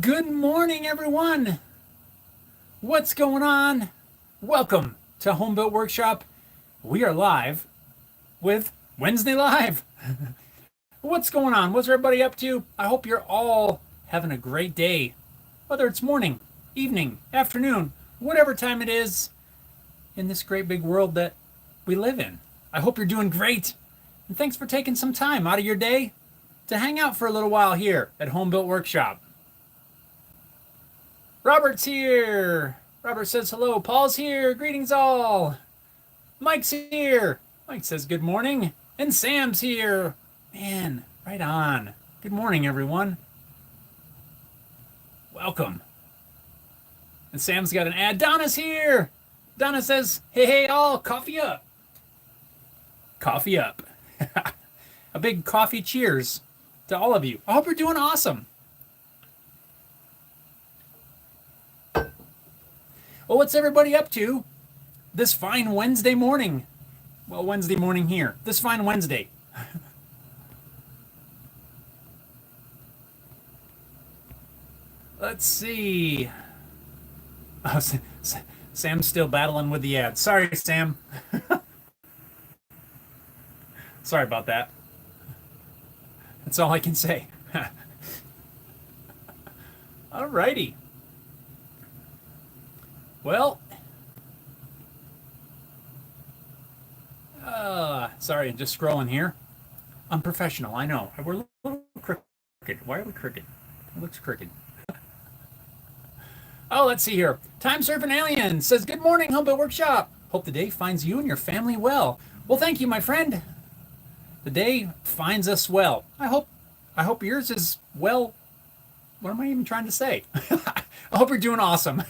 Good morning, everyone. What's going on? Welcome to Homebuilt Workshop. We are live with Wednesday Live. What's going on? What's everybody up to? I hope you're all having a great day, whether it's morning, evening, afternoon, whatever time it is in this great big world that we live in. I hope you're doing great. And thanks for taking some time out of your day to hang out for a little while here at Homebuilt Workshop. Robert's here. Robert says hello. Paul's here. Greetings all. Mike's here. Mike says good morning. And Sam's here. Man, right on. Good morning, everyone. Welcome. And Sam's got an ad. Donna's here. Donna says, hey, all, coffee up. Coffee up. A big coffee cheers to all of you. I hope you're doing awesome. Well, what's everybody up to this fine Wednesday morning? Well, Wednesday morning here. This fine Wednesday. Let's see. Oh, Sam's still battling with the ad. Sorry, Sam. Sorry about that. That's all I can say. All righty. Well, sorry, just scrolling here. Unprofessional, I know. We're a little crooked. Why are we crooked? It looks crooked. Oh, let's see here. Time Surfing Alien says, good morning, Homebuilt Workshop. Hope the day finds you and your family well. Well, thank you, my friend. The day finds us well. I hope yours is well. What am I even trying to say? I hope you're doing awesome.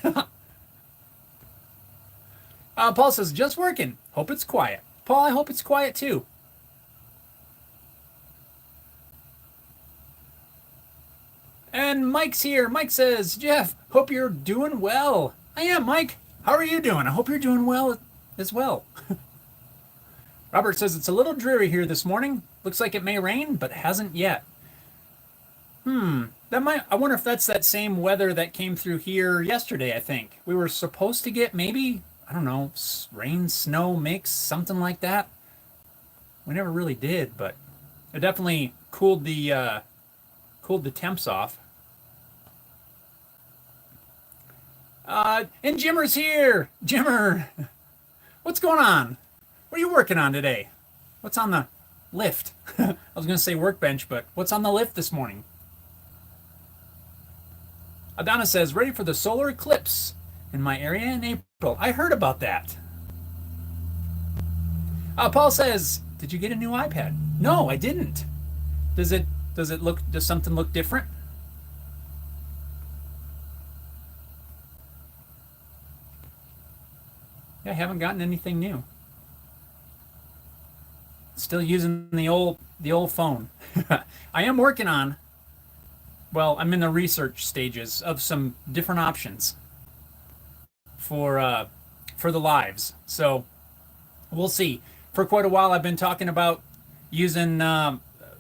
Paul says, just working. Hope it's quiet. Paul, I hope it's quiet too. And Mike's here. Mike says, Jeff, hope you're doing well. I am, Mike. How are you doing? I hope you're doing well as well. Robert says, it's a little dreary here this morning. Looks like it may rain, but hasn't yet. I wonder if that's that same weather that came through here yesterday, I think. We were supposed to get maybe, I don't know, rain, snow mix, something like that. We never really did, but it definitely cooled the temps off. And Jimmer's here. Jimmer, what's going on? What are you working on today? What's on the lift? I was going to say workbench, but what's on the lift this morning? Adana says, ready for the solar eclipse in my area in April. I heard about that. Paul says, did you get a new iPad? No, I didn't. Does something look different? Yeah, I haven't gotten anything new. Still using the old phone. I am working on, well, I'm in the research stages of some different options for the lives. So we'll see. For quite a while, I've been talking about using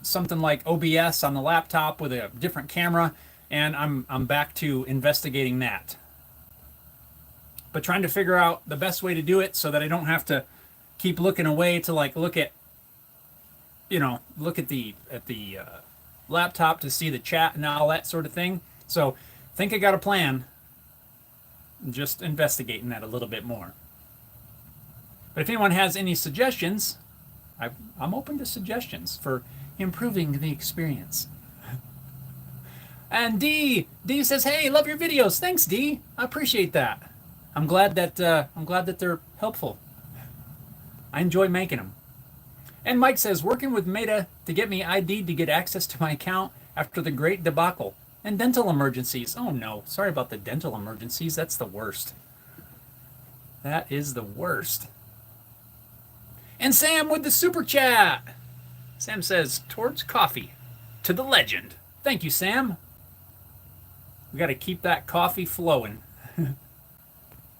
something like OBS on the laptop with a different camera, and I'm back to investigating that. But trying to figure out the best way to do it so that I don't have to keep looking away to like look at the laptop to see the chat and all that sort of thing. So I think I got a plan. I'm just investigating that a little bit more. But if anyone has any suggestions, I'm open to suggestions for improving the experience. And D says, "Hey, love your videos." Thanks, D. I appreciate that. I'm glad that they're helpful. I enjoy making them. And Mike says, working with Meta to get me ID'd to get access to my account after the great debacle and dental emergencies. Oh no, sorry about the dental emergencies. That's the worst. That is the worst. And Sam with the super chat. Sam says, towards coffee, to the legend. Thank you, Sam. We got to keep that coffee flowing.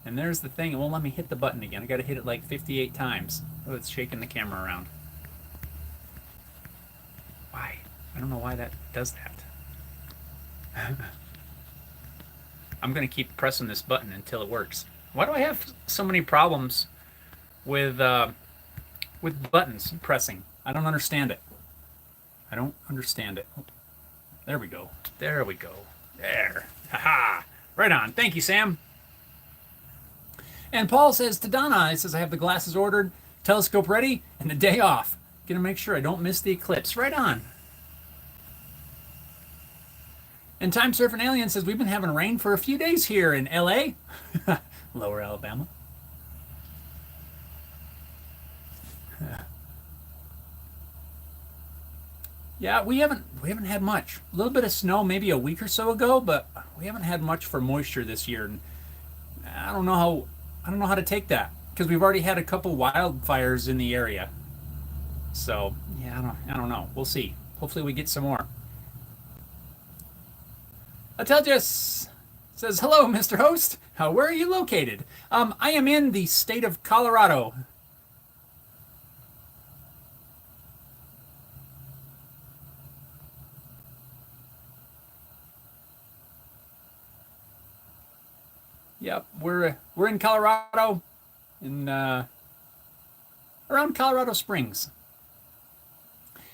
And there's the thing. It won't let me hit the button again. I got to hit it like 58 times. Oh, it's shaking the camera around. Why? I don't know why that does that. I'm going to keep pressing this button until it works. Why do I have so many problems with buttons pressing? I don't understand it. I don't understand it. There we go. There we go. There. Haha. Right on. Thank you, Sam. And Paul says to Donna, he says, I have the glasses ordered, telescope ready, and the day off. Gonna make sure I don't miss the eclipse. Right on. And Time Surfing Alien says, we've been having rain for a few days here in LA. Lower Alabama. Yeah, we haven't had much. A little bit of snow maybe a week or so ago, but we haven't had much for moisture this year. And I don't know how to take that, because we've already had a couple wildfires in the area. So yeah, I don't know. We'll see. Hopefully we get some more. Ateljas says, hello, Mr. Host. Where are you located? I am in the state of Colorado. Yep, we're in Colorado, in around Colorado Springs.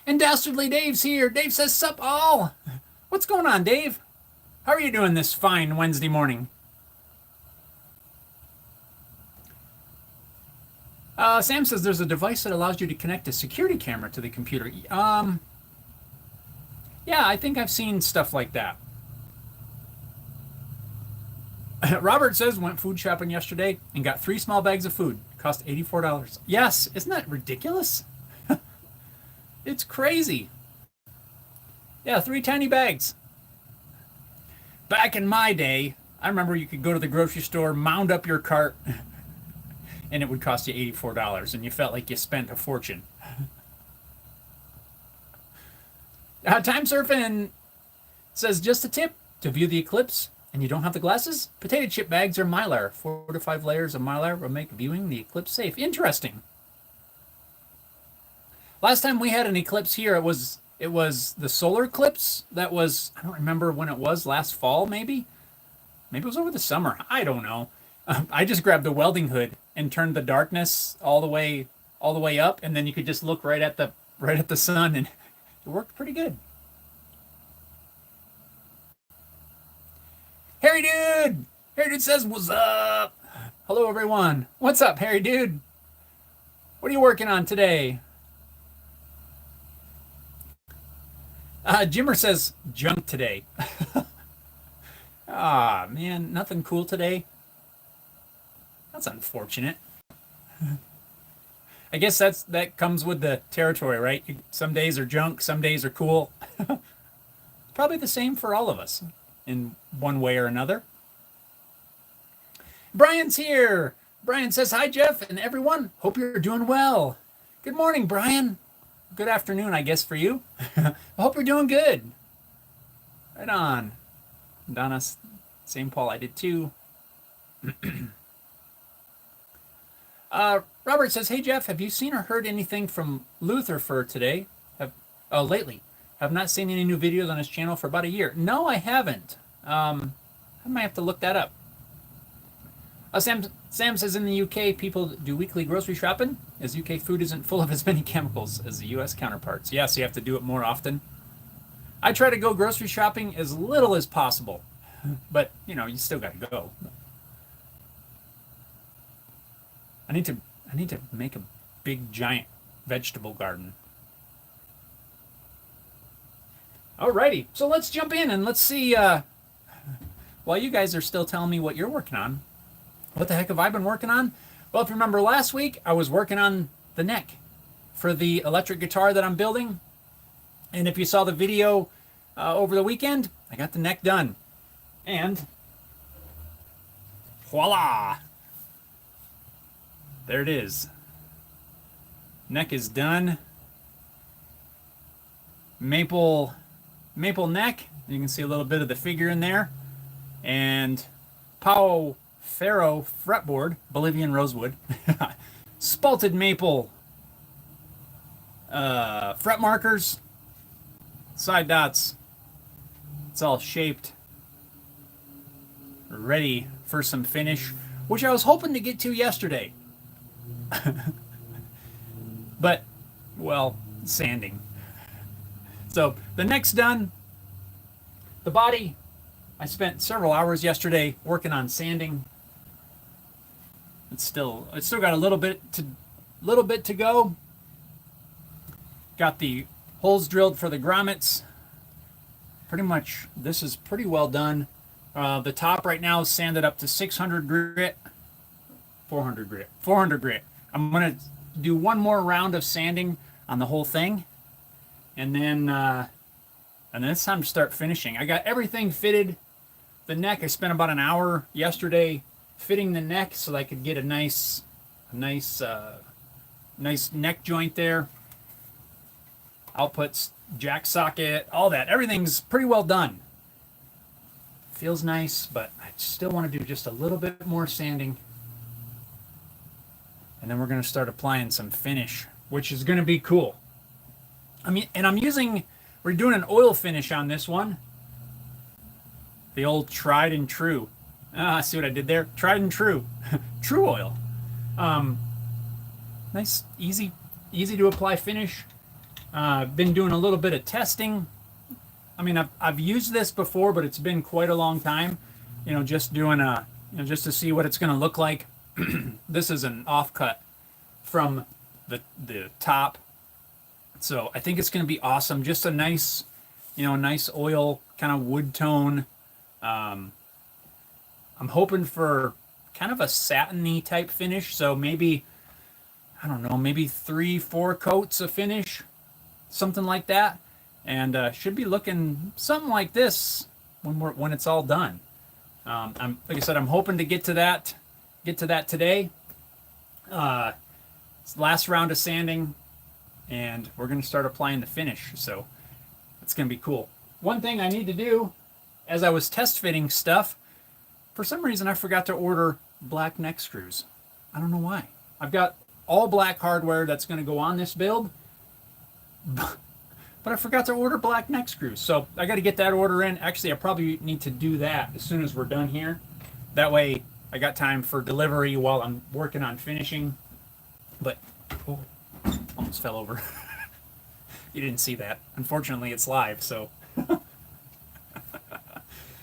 And Dastardly Dave's here. Dave says, sup all. What's going on, Dave? How are you doing this fine Wednesday morning? Sam says there's a device that allows you to connect a security camera to the computer. Yeah, I think I've seen stuff like that. Robert says, went food shopping yesterday and got 3 small bags of food. Cost $84. Yes, isn't that ridiculous? It's crazy. Yeah, 3 tiny bags. Back in my day, I remember you could go to the grocery store, mound up your cart, and it would cost you $84, and you felt like you spent a fortune. Time Surfing says, just a tip, to view the eclipse and you don't have the glasses, potato chip bags are Mylar. 4 to 5 layers of Mylar will make viewing the eclipse safe. Interesting. Last time we had an eclipse here, it was the solar eclipse. That was, I don't remember when it was, last fall maybe? Maybe it was over the summer. I don't know. I just grabbed the welding hood and turned the darkness all the way up, and then you could just look right at the sun, and it worked pretty good. Harry Dude! Harry Dude says, what's up? Hello, everyone. What's up, Harry Dude? What are you working on today? Jimmer says, junk today. Ah, man, nothing cool today. That's unfortunate. I guess that comes with the territory, right? Some days are junk, some days are cool. Probably the same for all of us in one way or another. Brian's here. Brian says, hi, Jeff, and everyone. Hope you're doing well. Good morning, Brian. Good afternoon, I guess, for you. I hope you're doing good. Right on. Donna, same Paul, I did too. Robert says, hey, Jeff, have you seen or heard anything from Luther for today? Lately. Have not seen any new videos on his channel for about a year. No, I haven't. I might have to look that up. Sam says in the UK, people do weekly grocery shopping, as UK food isn't full of as many chemicals as the US counterparts. Yeah, so you have to do it more often. I try to go grocery shopping as little as possible, but, you know, you still got to go. I need to make a big, giant vegetable garden. Alrighty, so let's jump in and let's see, while you guys are still telling me what you're working on, what the heck have I been working on? Well, if you remember last week, I was working on the neck for the electric guitar that I'm building. And if you saw the video over the weekend, I got the neck done. And voila! There it is. Neck is done. Maple neck. You can see a little bit of the figure in there. And Pau Ferro fretboard, Bolivian rosewood. Spalted maple fret markers. Side dots. It's all shaped. ready for some finish, which I was hoping to get to yesterday. But, well, sanding. So the neck's done. The body, I spent several hours yesterday working on sanding. It's still got a little bit to go. Got the holes drilled for the grommets. Pretty much, this is pretty well done. The top right now is sanded up to 600 grit, 400 grit. I'm gonna do one more round of sanding on the whole thing, and then it's time to start finishing. I got everything fitted. The neck, I spent about an hour yesterday fitting the neck so that I could get a nice neck joint there. Outputs, jack socket, all that. Everything's pretty well done. Feels nice, but I still want to do just a little bit more sanding. And then we're going to start applying some finish, which is going to be cool. I mean, and we're doing an oil finish on this one. The old tried and true. See what I did there? Tried and true. True oil. Nice, easy to apply finish. Been doing a little bit of testing. I mean, I've used this before, but it's been quite a long time. Just doing just to see what it's going to look like. This is an offcut from the top, so I think it's going to be awesome. Just a nice, nice oil kind of wood tone. I'm hoping for kind of a satiny type finish. So maybe, I don't know, maybe 3-4 coats of finish, something like that, and should be looking something like this when it's all done. Like I said, I'm hoping to get to that today. It's the last round of sanding, and we're going to start applying the finish. So it's going to be cool. One thing I need to do, as I was test fitting stuff, for some reason I forgot to order black neck screws. I don't know why. I've got all black hardware that's going to go on this build, but I forgot to order black neck screws. So I got to get that order in. Actually, I probably need to do that as soon as we're done here. That way I got time for delivery while I'm working on finishing. But, oh, almost fell over. You didn't see that. Unfortunately, it's live, so.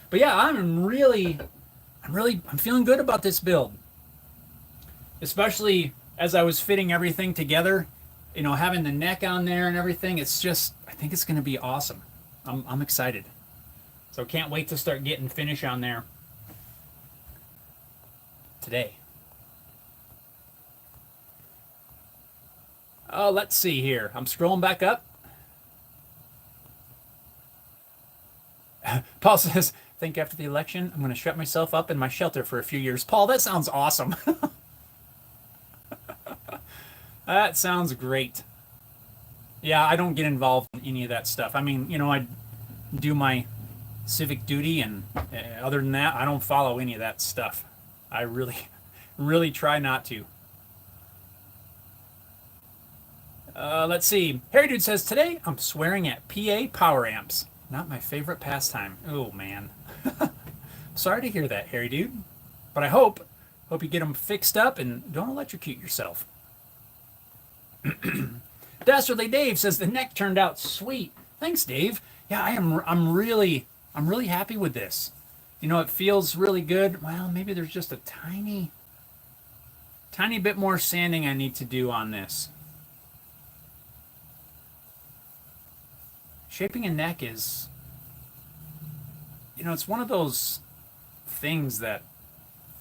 But yeah, I'm feeling good about this build. Especially as I was fitting everything together, having the neck on there and everything. It's just, I think it's going to be awesome. I'm excited. So can't wait to start getting finish on there today. Oh, let's see here. I'm scrolling back up. Paul says, I think after the election, I'm going to shut myself up in my shelter for a few years. Paul, that sounds awesome. That sounds great. Yeah, I don't get involved in any of that stuff. I mean, I do my civic duty, and other than that, I don't follow any of that stuff. I really, really try not to. Let's see. Harry Dude says, today I'm swearing at PA power amps. Not my favorite pastime. Oh, man. Sorry to hear that, Harry Dude. But I hope you get them fixed up and don't electrocute yourself. Dastardly Dave says, the neck turned out sweet. Thanks, Dave. Yeah, I'm really happy with this. It feels really good. Well, maybe there's just a tiny bit more sanding I need to do on this. Shaping a neck is, it's one of those things that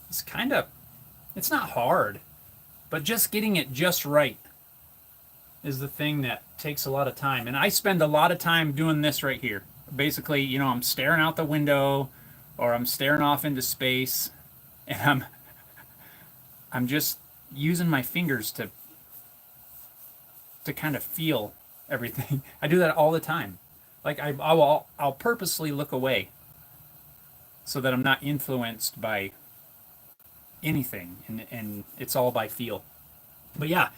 it's not hard, but just getting it just right is the thing that takes a lot of time. And I spend a lot of time doing this right here. Basically, I'm staring out the window or I'm staring off into space, and I'm just using my fingers to kind of feel everything. I do that all the time. Like I'll purposely look away so that I'm not influenced by anything, and it's all by feel. But yeah,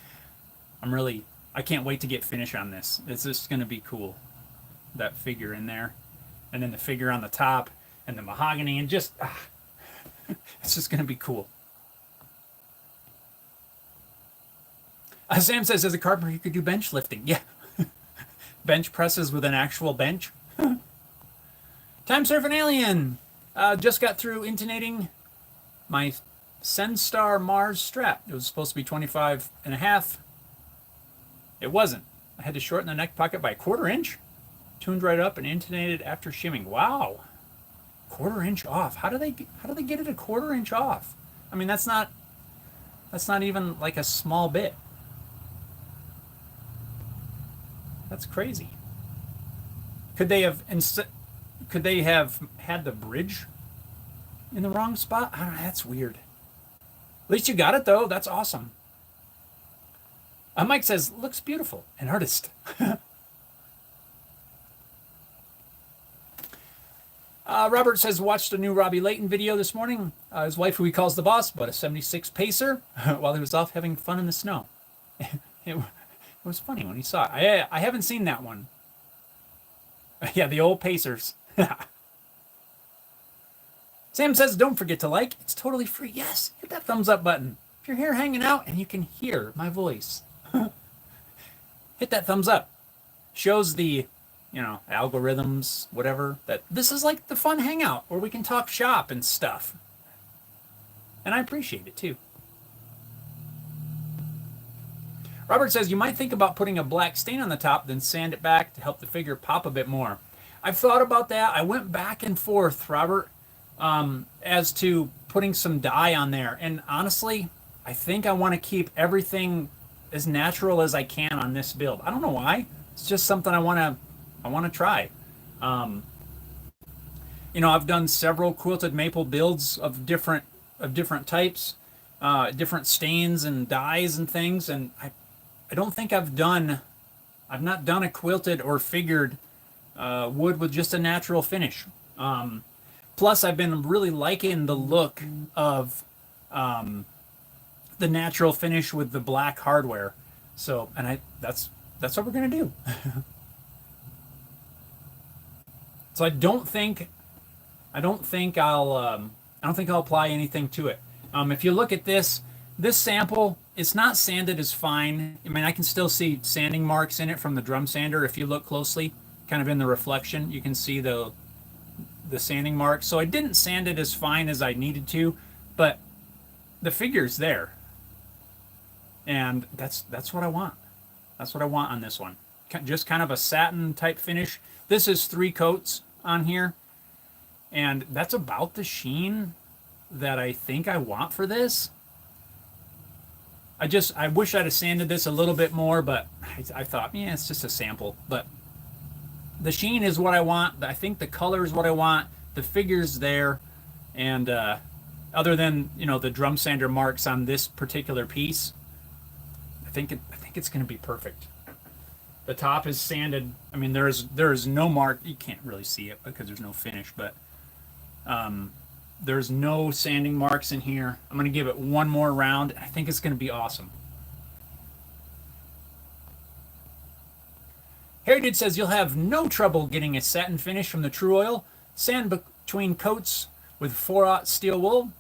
I can't wait to get finish on this. It's just going to be cool. That figure in there, and then the figure on the top, and the mahogany, and just It's just going to be cool. Sam says, as a carpenter, you could do bench lifting. Yeah. Bench presses with an actual bench. Time Surfing Alien. Just got through intonating my Senstar Mars strap. It was supposed to be 25 and a half. It wasn't. I had to shorten the neck pocket by a 1/4 inch. Tuned right up and intonated after shimming. Wow. 1/4 inch off. How do they get it a 1/4 inch off? I mean, that's not even like a small bit. That's crazy. Could they have had the bridge in the wrong spot? I don't know. That's weird. At least you got it though. That's awesome. Mike says, looks beautiful. An artist. Robert says, watched a new Robbie Layton video this morning. His wife, who he calls the boss, bought a 76 Pacer while he was off having fun in the snow. It was funny when he saw it. I haven't seen that one. Yeah, the old Pacers. Sam says, don't forget to like. It's totally free. Yes, hit that thumbs up button. If you're here hanging out and you can hear my voice, hit that thumbs up. Shows the, algorithms, whatever, that this is like the fun hangout where we can talk shop and stuff. And I appreciate it too. Robert says, you might think about putting a black stain on the top, then sand it back to help the figure pop a bit more. I've thought about that. I went back and forth, Robert, as to putting some dye on there. And honestly, I think I want to keep everything as natural as I can on this build. I don't know why. It's just something I want to try. I've done several quilted maple builds of different types, different stains and dyes and things, and I don't think I've not done a quilted or figured wood with just a natural finish. Plus, I've been really liking the look of the natural finish with the black hardware. So, and that's what we're gonna do. So I don't think I'll apply anything to it. If you look at this sample, it's not sanded as fine. I mean, I can still see sanding marks in it from the drum sander. If you look closely, kind of in the reflection, you can see the sanding marks. So I didn't sand it as fine as I needed to, but the figure's there. And that's what I want. That's what I want on this one. Just kind of a satin type finish. This is 3 coats on here. And that's about the sheen that I think I want for this. I wish I'd have sanded this a little bit more, but I thought, yeah, it's just a sample. But the sheen is what I want. I think the color is what I want. The figure's there. And other than, the drum sander marks on this particular piece, I think it's going to be perfect. The top is sanded. I mean, there is no mark. You can't really see it because there's no finish, but there's no sanding marks in here. I'm going to give it one more round. I think it's going to be awesome. Harry Dude says, you'll have no trouble getting a satin finish from the True Oil. Sand between coats with 4/0 steel wool.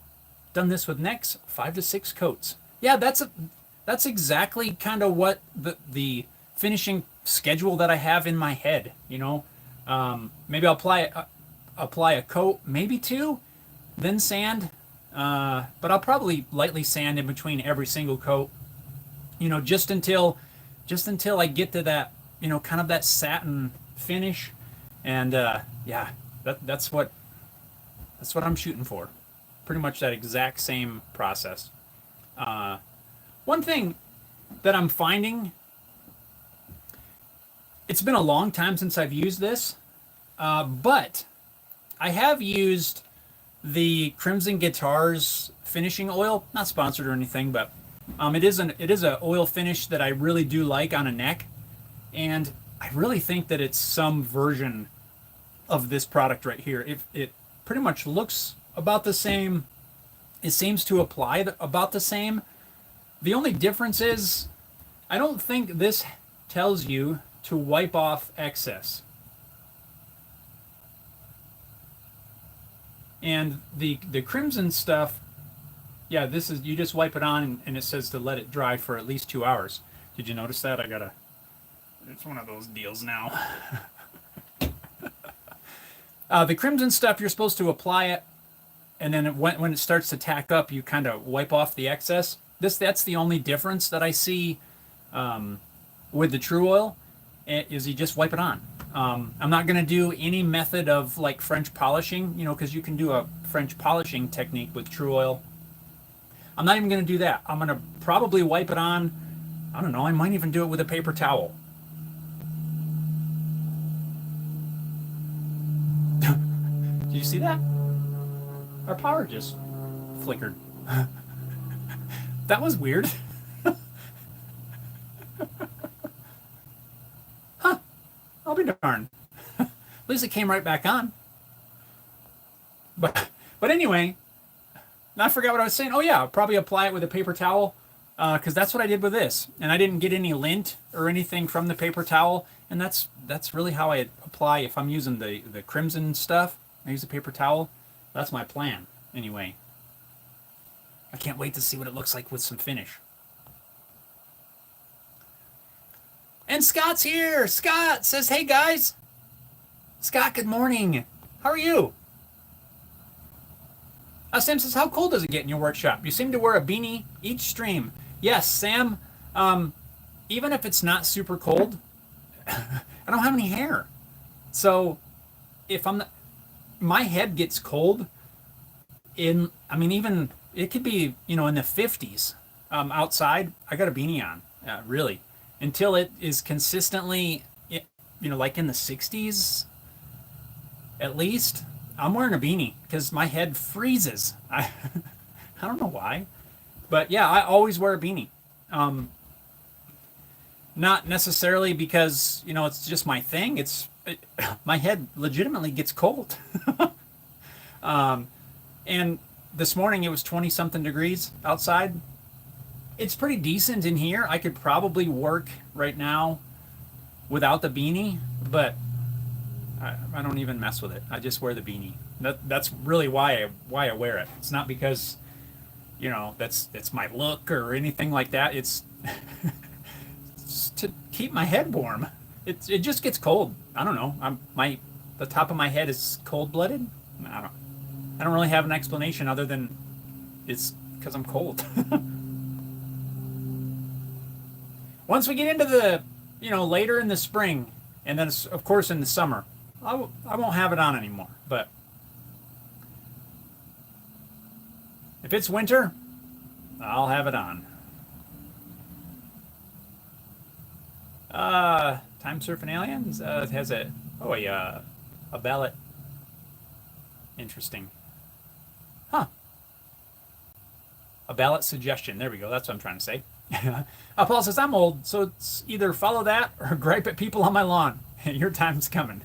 Done this with necks, 5 to 6 coats. Yeah, that's exactly kind of what the finishing schedule that I have in my head. Maybe I'll apply a coat, maybe 2, then sand. But I'll probably lightly sand in between every single coat. Just until I get to that, kind of that satin finish. And yeah, that's what I'm shooting for. Pretty much that exact same process. One thing that I'm finding, it's been a long time since I've used this, but I have used the Crimson Guitars finishing oil. Not sponsored or anything, but it is a oil finish that I really do like on a neck, and I really think that it's some version of this product right here. It pretty much looks about the same. It seems to apply about the same. The only difference is, I don't think this tells you to wipe off excess. And the crimson stuff, yeah, this is, you just wipe it on and it says to let it dry for at least 2 hours. Did you notice that? It's one of those deals now. The crimson stuff, you're supposed to apply it, and then when it starts to tack up, you kind of wipe off the excess. That's the only difference that I see with the True Oil, is you just wipe it on. I'm not going to do any method of like French polishing, because you can do a French polishing technique with True Oil. I'm not even going to do that. I'm going to probably wipe it on. I don't know. I might even do it with a paper towel. Did you see that? Our power just flickered. That was weird. Huh. I'll be darned. At least it came right back on. But anyway, I forgot what I was saying. Oh yeah, I'll probably apply it with a paper towel, because that's what I did with this. And I didn't get any lint or anything from the paper towel. And that's really how I apply. If I'm using the crimson stuff, I use a paper towel. That's my plan, anyway. I can't wait to see what it looks like with some finish. And Scott's here. Scott says, hey guys. Scott, good morning. How are you? Sam says, how cold does it get in your workshop? You seem to wear a beanie each stream. Yes, Sam, even if it's not super cold, I don't have any hair. So if I'm not, my head gets cold even it could be, in the 50s outside. I got a beanie on, really, until it is consistently, like in the 60s at least. I'm wearing a beanie because my head freezes. I don't know why, but yeah, I always wear a beanie. Not necessarily because, it's just my thing. My head legitimately gets cold. And this morning it was 20 something degrees outside. It's pretty decent in here. I could probably work right now without the beanie, but I don't even mess with it. I just wear the beanie. That's really why I wear it. It's not because, it's my look or anything like that. It's, it's to keep my head warm. It just gets cold. I don't know. The top of my head is cold-blooded. I don't really have an explanation other than it's because I'm cold. Once we get into the, later in the spring, and then of course in the summer, I won't have it on anymore. But if it's winter, I'll have it on. Time Surfing Aliens has a ballot. Interesting. Huh. A ballot suggestion. There we go. That's what I'm trying to say. Paul says, I'm old, so it's either follow that or gripe at people on my lawn. Your time's coming.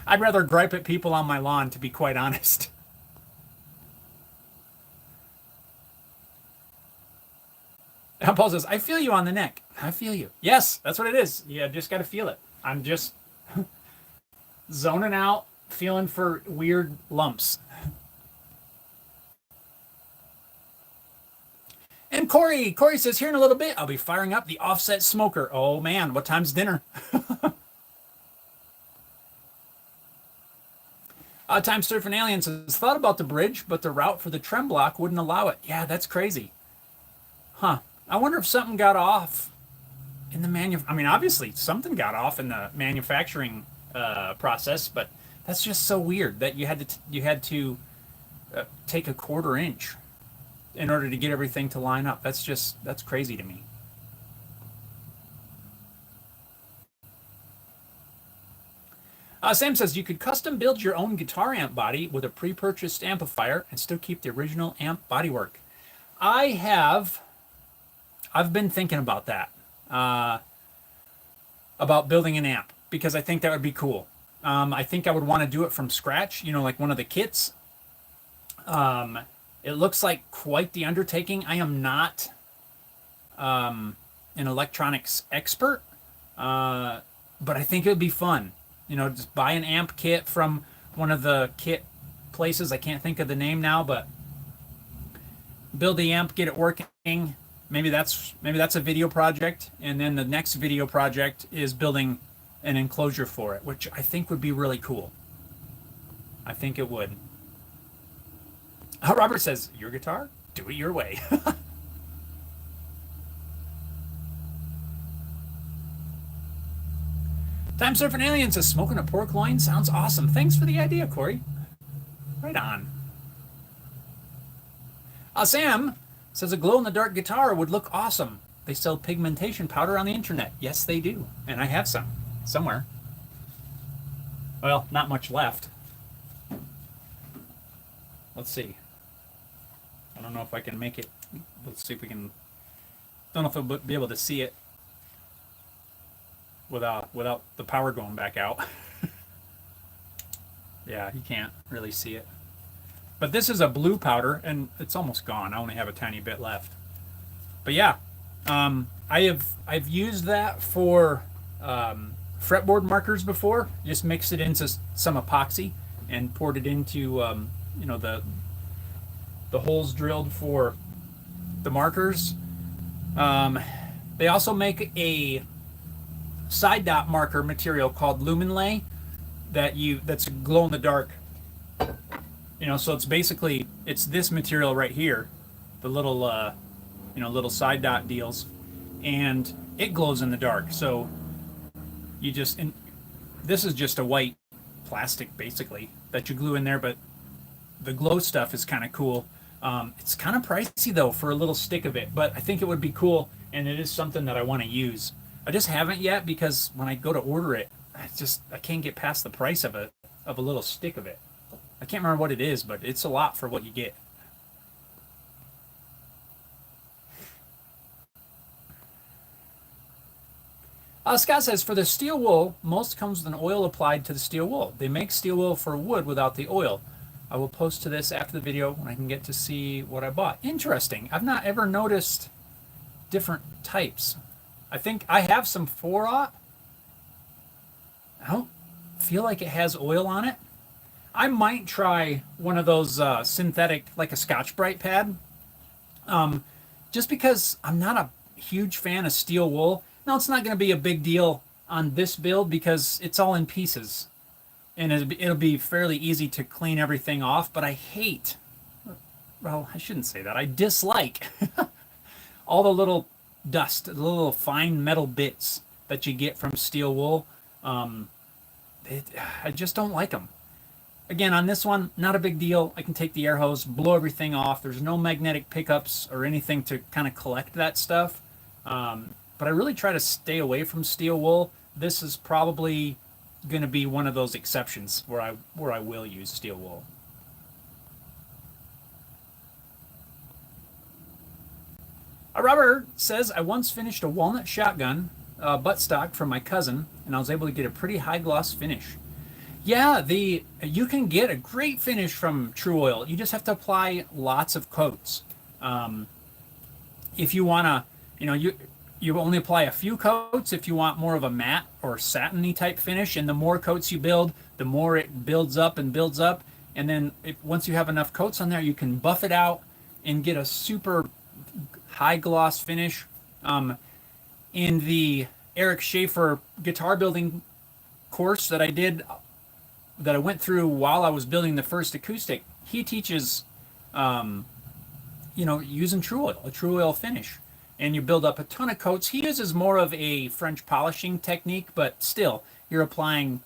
I'd rather gripe at people on my lawn, to be quite honest. Paul says, I feel you on the neck. I feel you. Yes, that's what it is. You just got to feel it. I'm just zoning out, feeling for weird lumps. And Corey says, here in a little bit, I'll be firing up the offset smoker. Oh man, what time's dinner? Time Surfing Aliens says, thought about the bridge, but the route for the trem block wouldn't allow it. Yeah, that's crazy. Huh. I wonder if something got off in the obviously something got off in the manufacturing process, but that's just so weird that you had to take a 1/4 inch in order to get everything to line up. That's crazy to me. Sam says you could custom build your own guitar amp body with a pre-purchased amplifier and still keep the original amp bodywork. I've been thinking about that, about building an amp, because I think that would be cool. I think I would want to do it from scratch, like one of the kits. It looks like quite the undertaking. I am not an electronics expert, but I think it would be fun. Just buy an amp kit from one of the kit places. I can't think of the name now, but build the amp, get it working. Maybe that's a video project, and then the next video project is building an enclosure for it, which I think would be really cool. I think it would. Robert says, your guitar? Do it your way. Time Surfing Alien says, smoking a pork loin sounds awesome. Thanks for the idea, Corey. Right on. Sam says, a glow-in-the-dark guitar would look awesome. They sell pigmentation powder on the internet. Yes, they do. And I have some somewhere. Well, not much left. Let's see. I don't know if I can make it. Let's see if we can. Don't know if I'll be able to see it without the power going back out. Yeah, you can't really see it. But this is a blue powder, and it's almost gone. I only have a tiny bit left. But yeah, I've used that for fretboard markers before. Just mixed it into some epoxy and poured it into you know, the holes drilled for the markers. They also make a side dot marker material called Lumen Lay that's glow in the dark. You know, so it's basically this material right here, the little you know, little side dot deals, and it glows in the dark. So you just this is just a white plastic basically that you glue in there, but the glow stuff is kind of cool. It's kind of pricey though for a little stick of it, but I think it would be cool, and it is something that I want to use. I just haven't yet because when I go to order it, I can't get past the price of a little stick of it. I can't remember what it is, but it's a lot for what you get. Scott says, for the steel wool, most comes with an oil applied to the steel wool. They make steel wool for wood without the oil. I will post to this after the video when I can get to see what I bought. Interesting. I've not ever noticed different types. I think I have some 4-aught. I don't feel like it has oil on it. I might try one of those synthetic, like a Scotch-Brite pad. Just because I'm not a huge fan of steel wool. Now, it's not going to be a big deal on this build because it's all in pieces. And it'll be fairly easy to clean everything off. But I hate, well, I shouldn't say that. I dislike all the little dust, the little fine metal bits that you get from steel wool. I just don't like them. Again, on this one, not a big deal. I can take the air hose, blow everything off. There's no magnetic pickups or anything to kind of collect that stuff. But I really try to stay away from steel wool. This is probably going to be one of those exceptions where I will use steel wool. Robert says, I once finished a walnut shotgun buttstock from my cousin, and I was able to get a pretty high gloss finish. Yeah, you can get a great finish from True Oil. You just have to apply lots of coats. If you want to, you know, you only apply a few coats if you want more of a matte or satiny type finish, and the more coats you build, the more it builds up and builds up. And then once you have enough coats on there, you can buff it out and get a super high gloss finish. In the Eric Schaefer guitar building course that I went through while I was building the first acoustic, he teaches, you know, using True Oil, a True Oil finish. And you build up a ton of coats. He uses more of a French polishing technique, but still, you're applying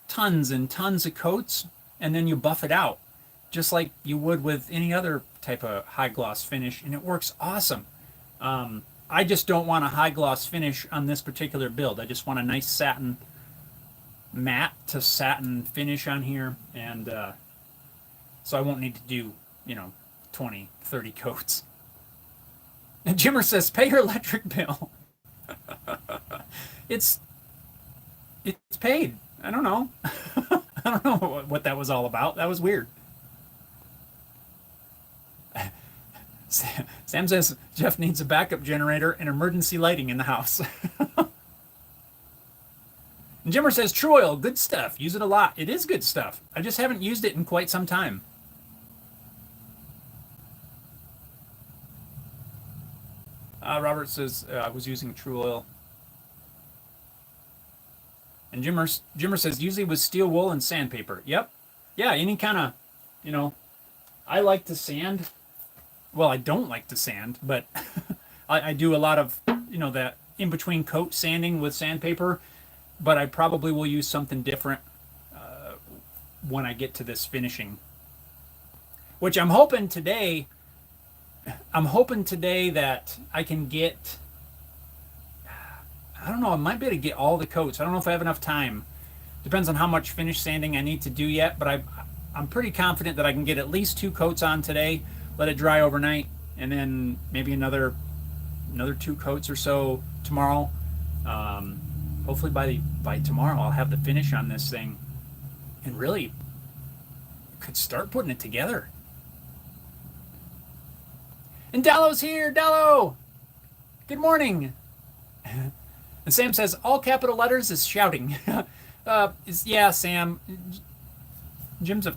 tons and tons of coats, and then you buff it out, just like you would with any other type of high gloss finish, and it works awesome. I just don't want a high gloss finish on this particular build. I just want a nice satin, matte to satin finish on here, and so I won't need to do, you know, 20, 30 coats. And Jimmer says, pay your electric bill. It's paid. I don't know. I don't know what that was all about. That was weird. Sam says, Jeff needs a backup generator and emergency lighting in the house. And Jimmer says, True Oil, good stuff. Use it a lot. It is good stuff. I just haven't used it in quite some time. Robert says I was using True Oil. And Jimmer says usually with steel wool and sandpaper. Yep. Yeah, any kind of, you know, I like to sand. Well, I don't like to sand, but I do a lot of, that in between coat sanding with sandpaper. But I probably will use something different when I get to this finishing. Which I'm hoping today that I can get, I don't know, I might be able to get all the coats. I don't know if I have enough time. Depends on how much finish sanding I need to do yet, but I'm pretty confident that I can get at least 2 coats on today, let it dry overnight, and then maybe another 2 coats or so tomorrow. Hopefully by tomorrow I'll have the finish on this thing and really could start putting it together. And Dallo's here. Dallo, good morning. And Sam says all capital letters is shouting. Yeah, Sam. Jim's a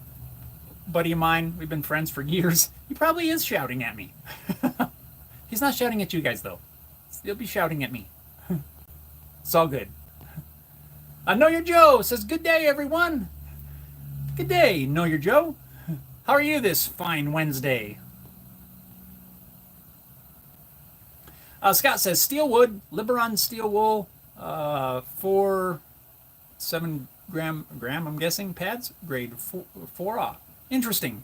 buddy of mine. We've been friends for years. He probably is shouting at me. He's not shouting at you guys though. He'll be shouting at me. It's all good. Know Your Joe says good day everyone. Good day, Know Your Joe. How are you this fine Wednesday? Scott says steel wood, Liberon steel wool, 7 gram, I'm guessing, pads, grade 4A. Interesting.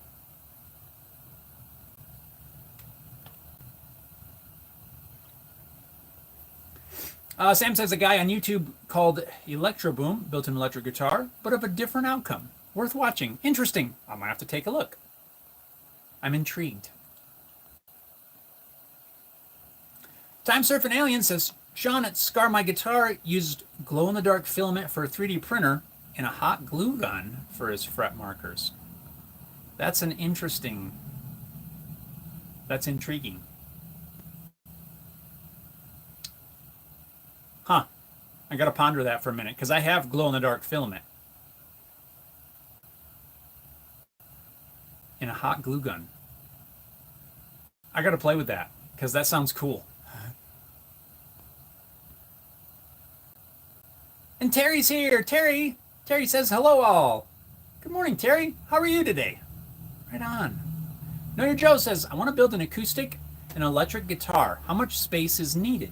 Sam says a guy on YouTube called Electro Boom built an electric guitar, but of a different outcome. Worth watching. Interesting. I might have to take a look. I'm intrigued. Time Surfing Alien says, Sean at Scar My Guitar used glow-in-the-dark filament for a 3D printer and a hot glue gun for his fret markers. That's intriguing. Huh. I gotta ponder that for a minute, because I have glow-in-the-dark filament. And a hot glue gun. I gotta play with that, because that sounds cool. And Terry's here. Terry says hello all. Good morning, Terry. How are you today? Right on. Know Your Joe says, I want to build an acoustic and electric guitar. How much space is needed?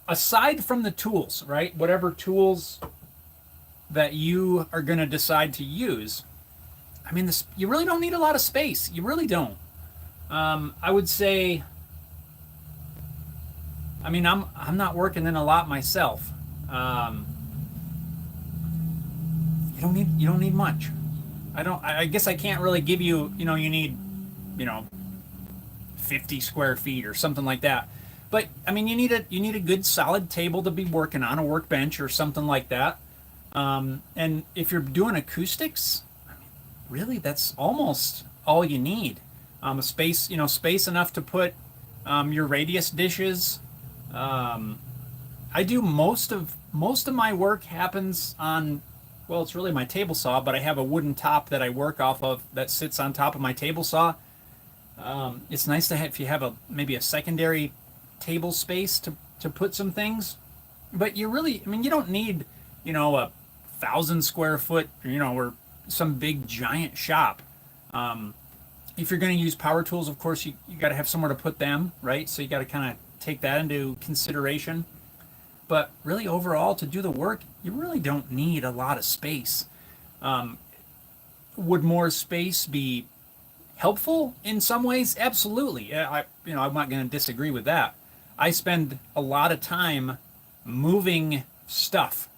Aside from the tools, right? Whatever tools that you are going to decide to use, I mean, you really don't need a lot of space. You really don't. I would say, I mean, I'm not working in a lot myself. You don't need much. I guess I can't really give you, you need, 50 square feet or something like that. But I mean, you need a good solid table to be working on, a workbench or something like that. And if you're doing acoustics, really, that's almost all you need. Space enough to put your radius dishes. I do most of my work happens on, well, it's really my table saw, but I have a wooden top that I work off of that sits on top of my table saw. It's nice to have, if you have maybe a secondary table space to put some things, but you don't need, 1,000 square foot, or some big giant shop. If you're going to use power tools, of course, you got to have somewhere to put them, right? So you got to kind of take that into consideration. But really, overall, to do the work, you really don't need a lot of space. Would more space be helpful in some ways? Absolutely. I'm not going to disagree with that. I spend a lot of time moving stuff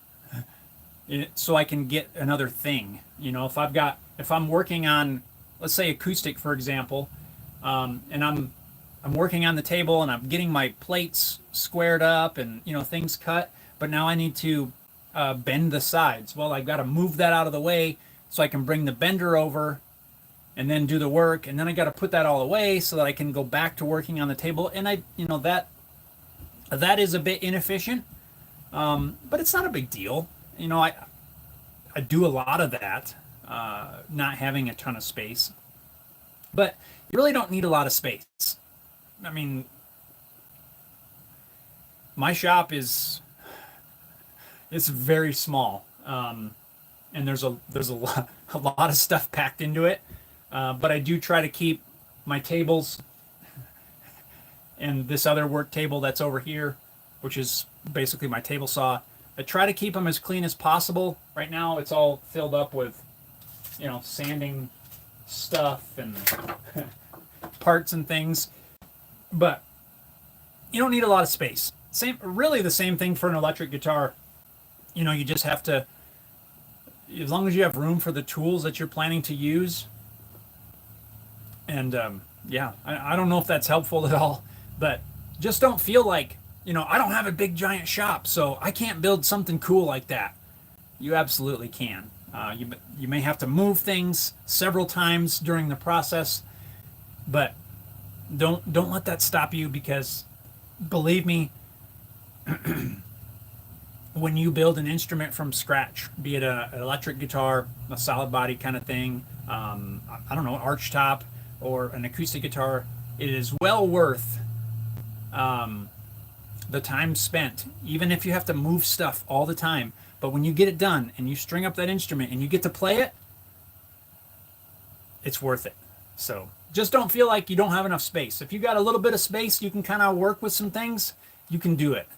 so I can get another thing. If I'm working on, let's say, acoustic, for example, and I'm working on the table and I'm getting my plates squared up and things cut, but now I need to bend the sides. Well, I've got to move that out of the way so I can bring the bender over and then do the work, and then I got to put that all away so that I can go back to working on the table. And that is a bit inefficient, but it's not a big deal. I do a lot of that, not having a ton of space. But you really don't need a lot of space. I mean, my shop is it's very small, and there's a lot of stuff packed into it. But I do try to keep my tables and this other work table that's over here, which is basically my table saw. I try to keep them as clean as possible. Right now, it's all filled up with, sanding stuff and parts and things. But you don't need a lot of space. Really the same thing for an electric guitar. You just have to, as long as you have room for the tools that you're planning to use. And I don't know if that's helpful at all, but just don't feel like, I don't have a big giant shop, so I can't build something cool like that. You absolutely can. You may have to move things several times during the process, but don't let that stop you, because believe me, when you build an instrument from scratch, be it an electric guitar, a solid body kind of thing, I don't know, arch top, or an acoustic guitar, it is well worth the time spent, even if you have to move stuff all the time. But when you get it done and you string up that instrument and you get to play it, it's worth it. So just don't feel like you don't have enough space. If you got a little bit of space, you can kind of work with some things, you can do it.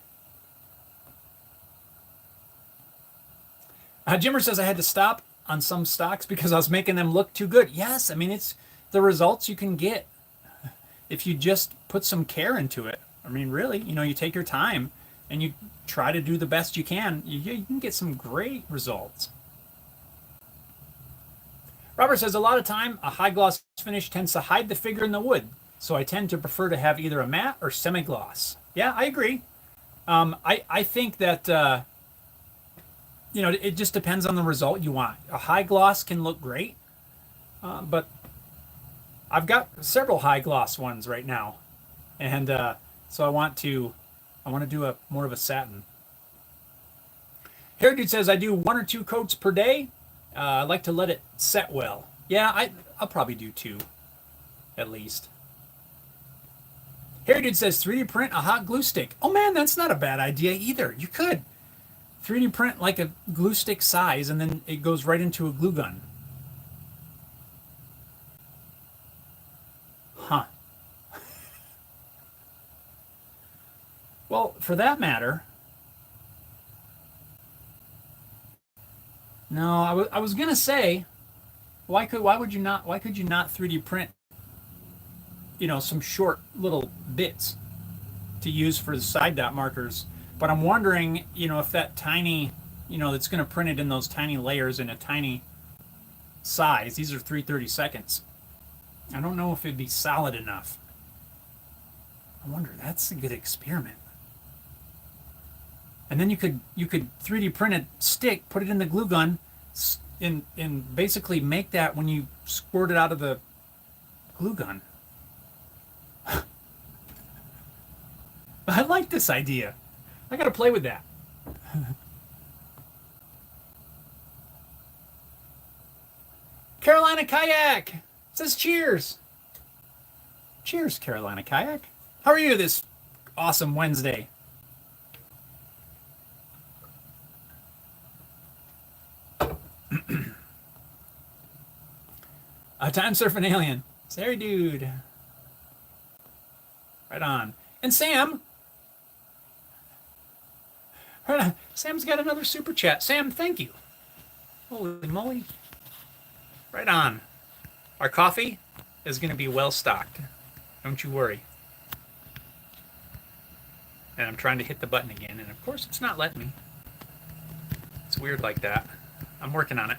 Jimmer says I had to stop on some stocks because I was making them look too good. Yes, I mean, it's the results you can get if you just put some care into it. I mean, really, you take your time and you try to do the best you can. You can get some great results. Robert says a lot of time a high gloss finish tends to hide the figure in the wood, so I tend to prefer to have either a matte or semi-gloss. Yeah, I agree. I think that it just depends on the result you want. A high gloss can look great, but I've got several high gloss ones right now, and so I want to do more of a satin. Hair Dude says I do 1 or 2 coats per day. I like to let it set well. Yeah, I'll probably do 2, at least. Hair Dude says 3D print a hot glue stick. Oh man, that's not a bad idea either. You could 3D print like a glue stick size, and then it goes right into a glue gun. Huh. Well, for that matter, no, I was gonna say, why could you not 3D print, some short little bits to use for the side dot markers? But I'm wondering, if that tiny, that's gonna print it in those tiny layers in a tiny size. These are 3/32. I don't know if it'd be solid enough. I wonder. That's a good experiment. And then you could 3D print a stick, put it in the glue gun, and basically make that when you squirt it out of the glue gun. I like this idea. I gotta play with that. Carolina Kayak says cheers. Cheers, Carolina Kayak. How are you this awesome Wednesday? A time surfing alien. Sorry, dude. Right on. And Sam. Right on. Sam's got another super chat. Sam, thank you. Holy moly. Right on. Our coffee is going to be well stocked. Don't you worry. And I'm trying to hit the button again, and of course it's not letting me. It's weird like that. I'm working on it.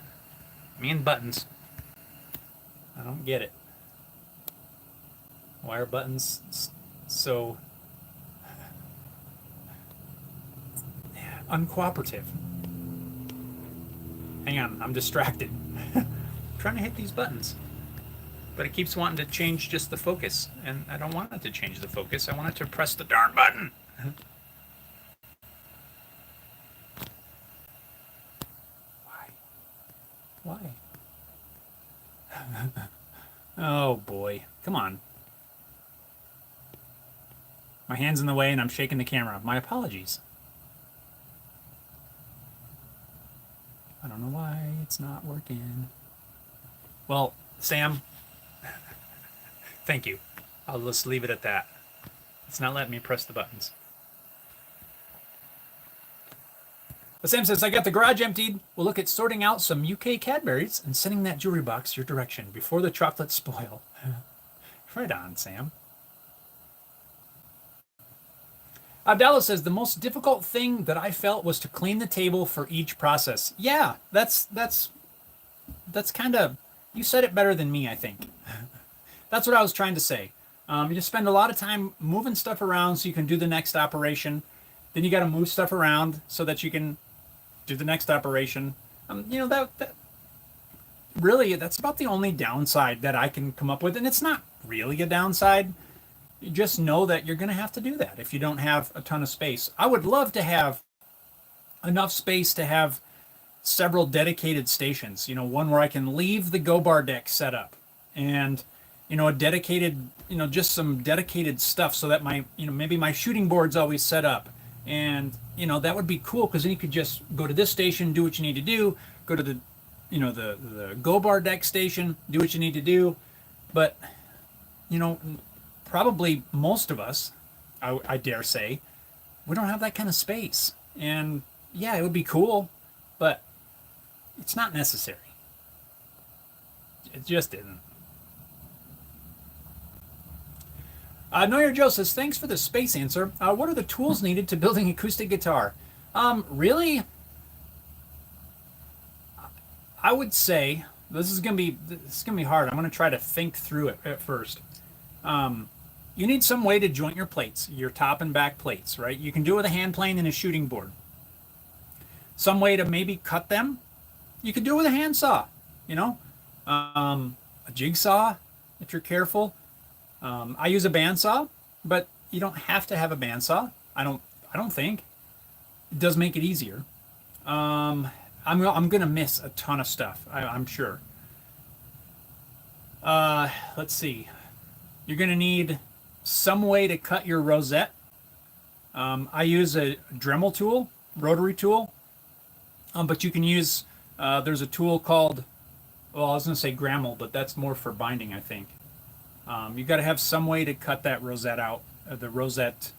Me and buttons. I don't get it. Why are buttons so uncooperative? Hang on, I'm distracted. I'm trying to hit these buttons. But it keeps wanting to change just the focus, and I don't want it to change the focus. I want it to press the darn button. Why? Why? Oh boy. Come on. My hand's in the way and I'm shaking the camera. My apologies. I don't know why it's not working. Well, Sam, thank you. I'll just leave it at that. It's not letting me press the buttons. But Sam says, I got the garage emptied. We'll look at sorting out some UK Cadburys and sending that jewelry box your direction before the chocolates spoil. Right on, Sam. Abdallah says, the most difficult thing that I felt was to clean the table for each process. Yeah, that's kind of, you said it better than me, I think. That's what I was trying to say. You just spend a lot of time moving stuff around so you can do the next operation. Then you got to move stuff around so that you can do the next operation. That really, that's about the only downside that I can come up with. And it's not really a downside. You just know that you're going to have to do that if you don't have a ton of space. I would love to have enough space to have several dedicated stations. One where I can leave the go bar deck set up and, a dedicated, just some dedicated stuff so that my, maybe my shooting board's always set up. And, that would be cool because then you could just go to this station, do what you need to do, go to the, the go bar deck station, do what you need to do. But, probably most of us, I dare say, we don't have that kind of space. And yeah, it would be cool, but it's not necessary. It just isn't. Neuer Joe says, thanks for the space answer. What are the tools needed to building acoustic guitar? Really, I would say this is gonna be hard. I'm gonna try to think through it at first. You need some way to joint your plates, your top and back plates, right? You can do it with a hand plane and a shooting board. Some way to maybe cut them. You could do it with a handsaw, a jigsaw if you're careful. I use a bandsaw, but you don't have to have a bandsaw. I don't think. It does make it easier. I'm gonna miss a ton of stuff. I'm sure. Let's see. You're gonna need some way to cut your rosette. I use a Dremel tool, rotary tool, but you can use. There's a tool called. Well, I was gonna say Grammel, but that's more for binding, I think. You've got to have some way to cut that rosette out, the rosette,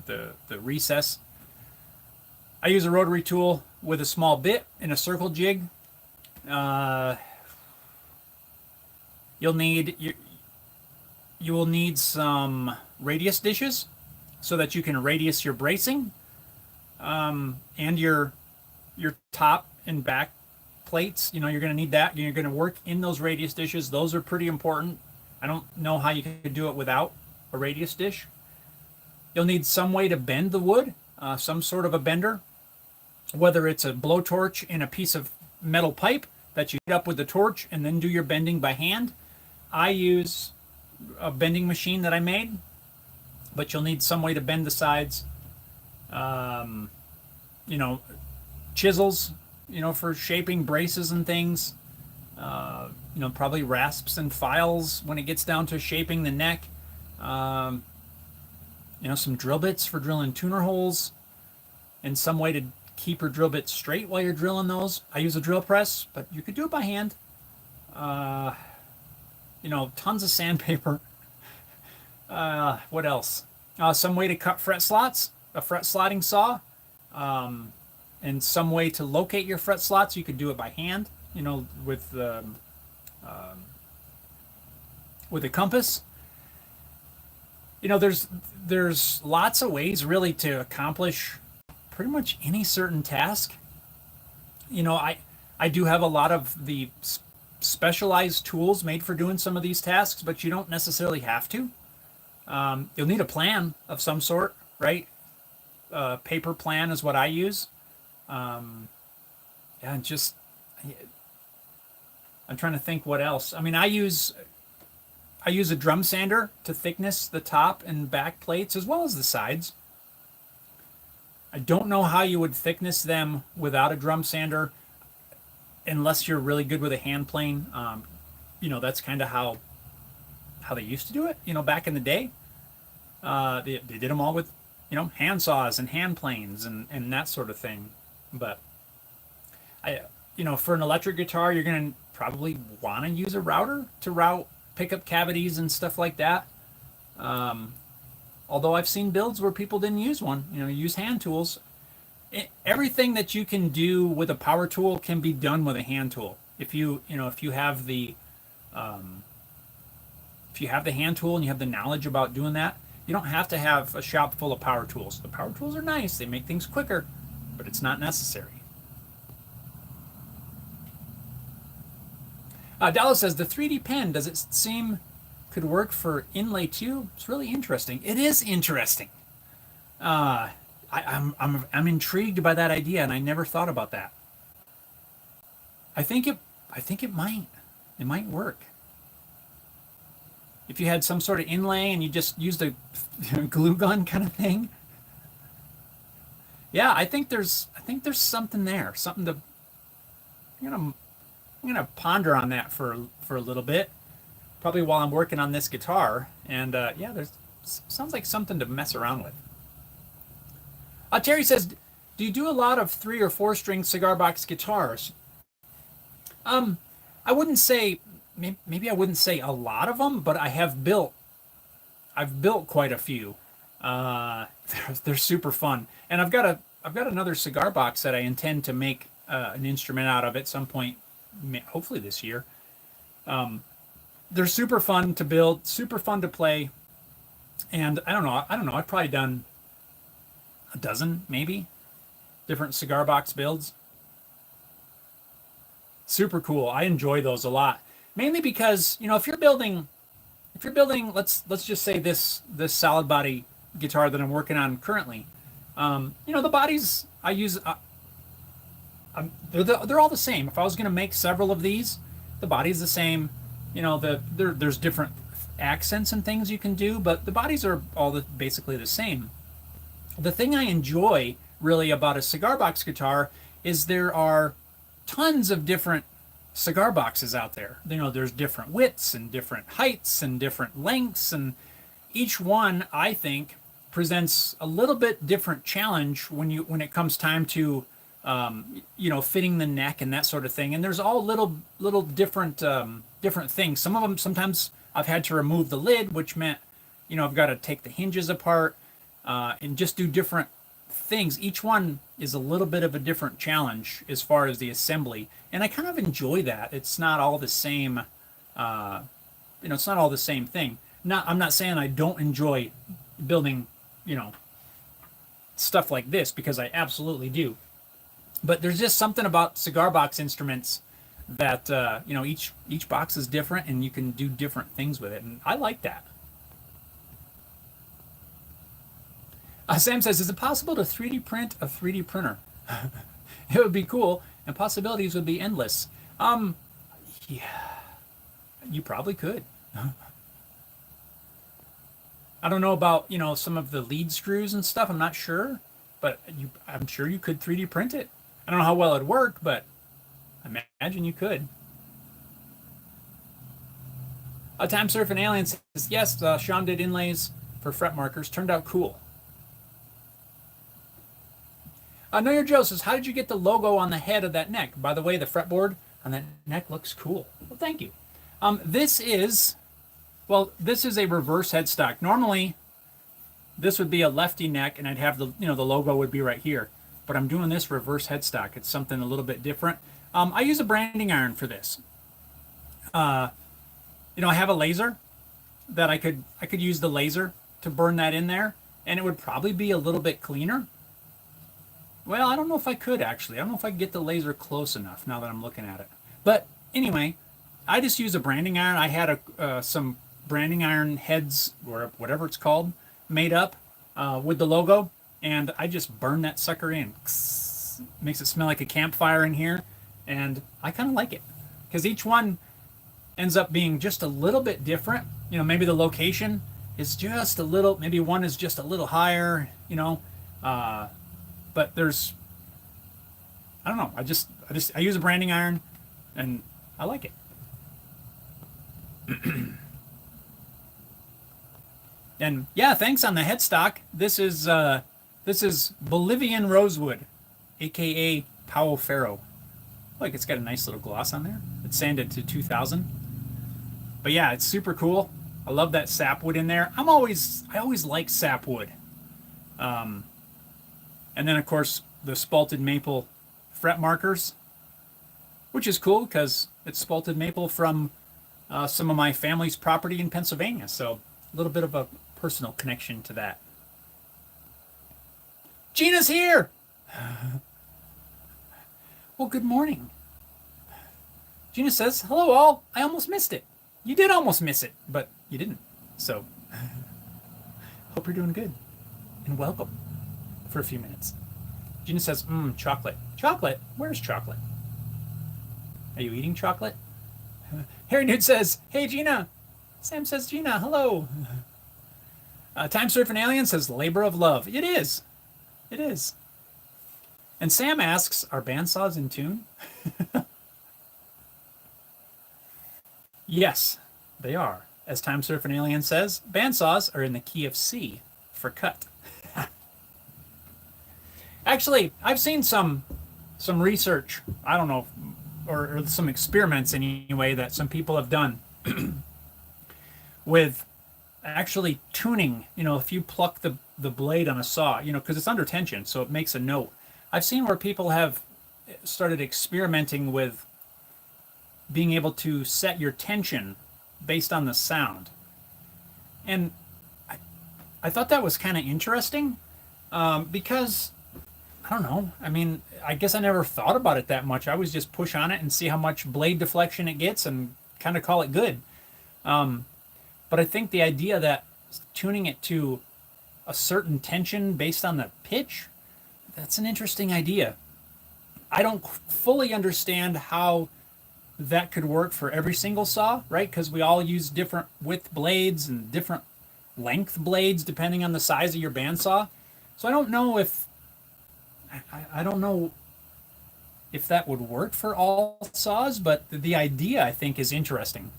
the recess. I use a rotary tool with a small bit and a circle jig. You will need some radius dishes so that you can radius your bracing, and your top and back plates. You're going to need that. You're going to work in those radius dishes. Those are pretty important. I don't know how you could do it without a radius dish. You'll need some way to bend the wood, some sort of a bender, whether it's a blowtorch in a piece of metal pipe that you heat up with the torch and then do your bending by hand. I use a bending machine that I made, but you'll need some way to bend the sides. Chisels, for shaping braces and things. Probably rasps and files when it gets down to shaping the neck. Some drill bits for drilling tuner holes, and some way to keep your drill bits straight while you're drilling those. I use a drill press, but you could do it by hand. Tons of sandpaper. What else? Some way to cut fret slots, a fret slotting saw, and some way to locate your fret slots. You could do it by hand, with a compass. There's lots of ways really to accomplish pretty much any certain task. I do have a lot of the specialized tools made for doing some of these tasks, but you don't necessarily have to. You'll need a plan of some sort, right? Paper plan is what I use. I'm trying to think what else. I use a drum sander to thickness the top and back plates as well as the sides. I don't know how you would thickness them without a drum sander. unless you're really good with a hand plane, that's kind of how they used to do it. Back in the day, they did them all with hand saws and hand planes and that sort of thing. But for an electric guitar, you're going to probably want to use a router to route pickup cavities and stuff like that. Although I've seen builds where people didn't use one, use hand tools. Everything that you can do with a power tool can be done with a hand tool. If you have the hand tool and you have the knowledge about doing that, you don't have to have a shop full of power tools. The power tools are nice; they make things quicker, but it's not necessary. Dallas says the 3D pen, does it seem could work for inlay too? It's really interesting. It is interesting. I'm intrigued by that idea, and I never thought about that. I think it might work. If you had some sort of inlay and you just used a glue gun kind of thing. Yeah, I think there's something there, something to. I'm gonna ponder on that for a little bit, probably while I'm working on this guitar. And sounds like something to mess around with. Terry says, do you do a lot of 3 or 4 string cigar box guitars? I wouldn't say, maybe I wouldn't say a lot of them, but I've built quite a few. They're super fun, and I've got another cigar box that I intend to make an instrument out of at some point, hopefully this year. They're super fun to build, super fun to play, and I don't know. I've probably done a dozen, maybe, different cigar box builds. Super cool. I enjoy those a lot, mainly because if you're building, let's just say this solid body guitar that I'm working on currently. The bodies I use, they're all the same. If I was going to make several of these, the body's the same. There's different accents and things you can do, but the bodies are all basically the same. The thing I enjoy really about a cigar box guitar is there are tons of different cigar boxes out there. There's different widths and different heights and different lengths, and each one, I think, presents a little bit different challenge when it comes time to fitting the neck and that sort of thing. And there's all little different things. Some of them, sometimes I've had to remove the lid, which meant I've got to take the hinges apart and just do different things. Each one is a little bit of a different challenge as far as the assembly, and I kind of enjoy that. It's not all the same. It's not all the same thing. I'm not saying I don't enjoy building, stuff like this, because I absolutely do. But there's just something about cigar box instruments that each box is different, and you can do different things with it, and I like that. Sam says, is it possible to 3D print a 3D printer? It would be cool, and possibilities would be endless. Yeah, you probably could. I don't know about, some of the lead screws and stuff. I'm not sure, but I'm sure you could 3D print it. I don't know how well it'd work, but I imagine you could. Time Surfing Alien says, yes, Sean did inlays for fret markers. Turned out cool. Know Your Joe says, how did you get the logo on the head of that neck? By the way, the fretboard on that neck looks cool. Well, thank you. This is a reverse headstock. Normally, this would be a lefty neck, and I'd have the logo would be right here. But I'm doing this reverse headstock. It's something a little bit different. I use a branding iron for this. I have a laser that I could use the laser to burn that in there, and it would probably be a little bit cleaner. Well, I don't know if I could, actually. I don't know if I could get the laser close enough now that I'm looking at it. But anyway, I just use a branding iron. I had some branding iron heads, or whatever it's called, made up with the logo, and I just burn that sucker in. Makes it smell like a campfire in here, and I kind of like it, because each one ends up being just a little bit different. Maybe the location is just a little, maybe one is just a little higher, but there's, I don't know, I use a branding iron, and I like it. And yeah, thanks on the headstock. This is Bolivian rosewood, aka Pau Ferro. Like, it's got a nice little gloss on there. It's sanded to 2000. But yeah, it's super cool. I love that sapwood in there. I always like sapwood. And then of course the spalted maple fret markers, which is cool because it's spalted maple from some of my family's property in Pennsylvania. So a little bit of a personal connection to that. Gina's here. Well, good morning. Gina says, hello all. I almost missed it. You did almost miss it, but you didn't. So hope you're doing good. And welcome for a few minutes. Gina says, chocolate. Chocolate? Where's chocolate? Are you eating chocolate? Harry Nude says, hey Gina. Sam says, Gina, hello. Time Surfing Alien says, labor of love. It is. It is. And Sam asks, are bandsaws in tune? Yes, they are. As Time Surfing Alien says, bandsaws are in the key of C for cut. Actually, I've seen some research, I don't know, or some experiments anyway, that some people have done with actually tuning, if you pluck the blade on a saw, because it's under tension, so it makes a note. I've seen where people have started experimenting with being able to set your tension based on the sound. And I thought that was kind of interesting because, I don't know, I guess I never thought about it that much. I was just push on it and see how much blade deflection it gets and kind of call it good. But I think the idea that tuning it to a certain tension based on the pitch, that's an interesting idea. I don't fully understand how that could work for every single saw, right? Because we all use different width blades and different length blades depending on the size of your bandsaw. So I don't know if that would work for all saws, but the idea I think is interesting.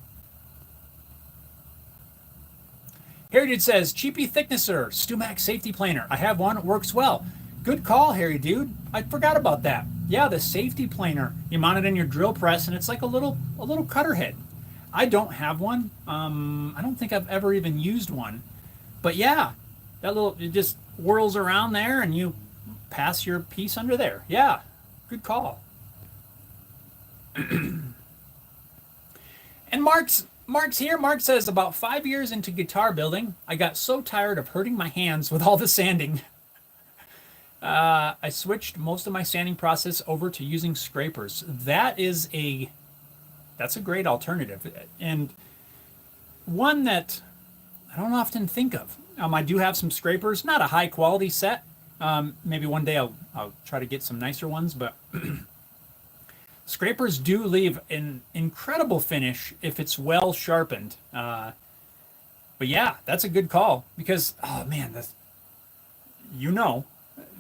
Harry Dude says, cheapy thicknesser, StuMax safety planer. I have one, it works well. Good call, Harry Dude. I forgot about that. Yeah, the safety planer. You mount it in your drill press, and it's like a little cutter head. I don't have one. I don't think I've ever even used one. But yeah, it just whirls around there, and you pass your piece under there. Yeah, good call. And Mark's here. Mark says, about 5 years into guitar building, I got so tired of hurting my hands with all the sanding. I switched most of my sanding process over to using scrapers. That's a great alternative, and one that I don't often think of. I do have some scrapers, not a high quality set. Maybe one day I'll try to get some nicer ones, but scrapers do leave an incredible finish if it's well sharpened. But yeah, that's a good call because, oh man,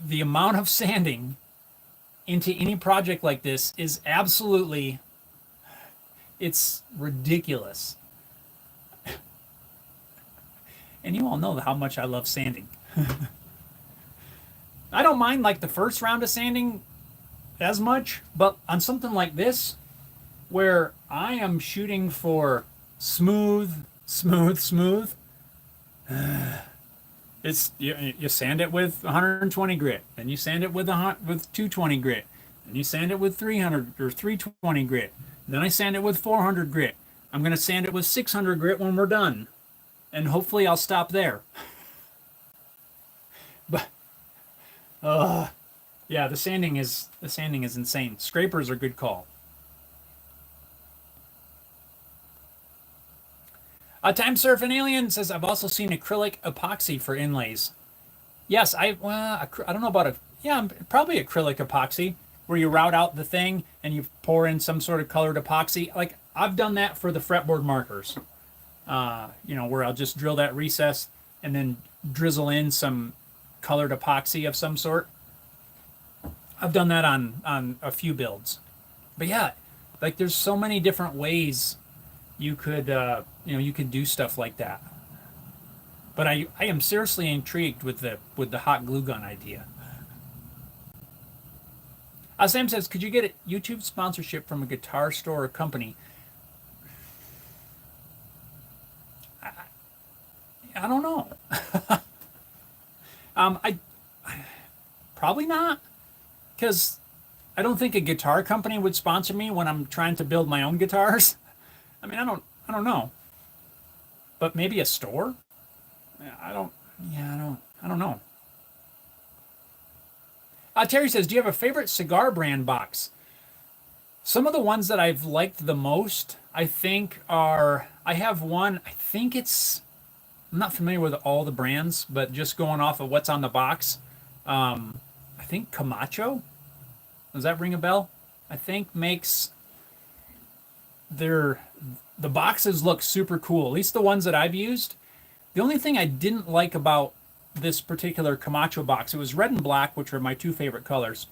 the amount of sanding into any project like this is absolutely, it's ridiculous. And you all know how much I love sanding. I don't mind like the first round of sanding as much, but on something like this, where I am shooting for smooth, it's you sand it with 120 grit, then you sand it with 220 grit, then you sand it with 300 or 320 grit, then I sand it with 400 grit. I'm going to sand it with 600 grit when we're done, and hopefully I'll stop there. But yeah, the sanding is insane. Scrapers are good call. Time Surfing Alien says, I've also seen acrylic epoxy for inlays. Yes, I don't know about probably acrylic epoxy, where you route out the thing and you pour in some sort of colored epoxy. Like, I've done that for the fretboard markers. Where I'll just drill that recess and then drizzle in some colored epoxy of some sort. I've done that on a few builds. But yeah, Like there's so many different ways you could you could do stuff like that. But I am seriously intrigued with the hot glue gun idea. Sam says, could you get a YouTube sponsorship from a guitar store or company? I don't know. I probably not, because I don't think a guitar company would sponsor me when I'm trying to build my own guitars. I mean, I don't know. But maybe a store? I don't. Yeah, I don't know. Terry says, do you have a favorite cigar brand box? Some of the ones that I've liked the most, I think, are. I have one. I think it's. I'm not familiar with all the brands, but just going off of what's on the box, I think Camacho. Does that ring a bell? I think makes their the boxes look super cool. At least the ones that I've used. The only thing I didn't like about this particular Camacho box, it was red and black, which are my two favorite colors,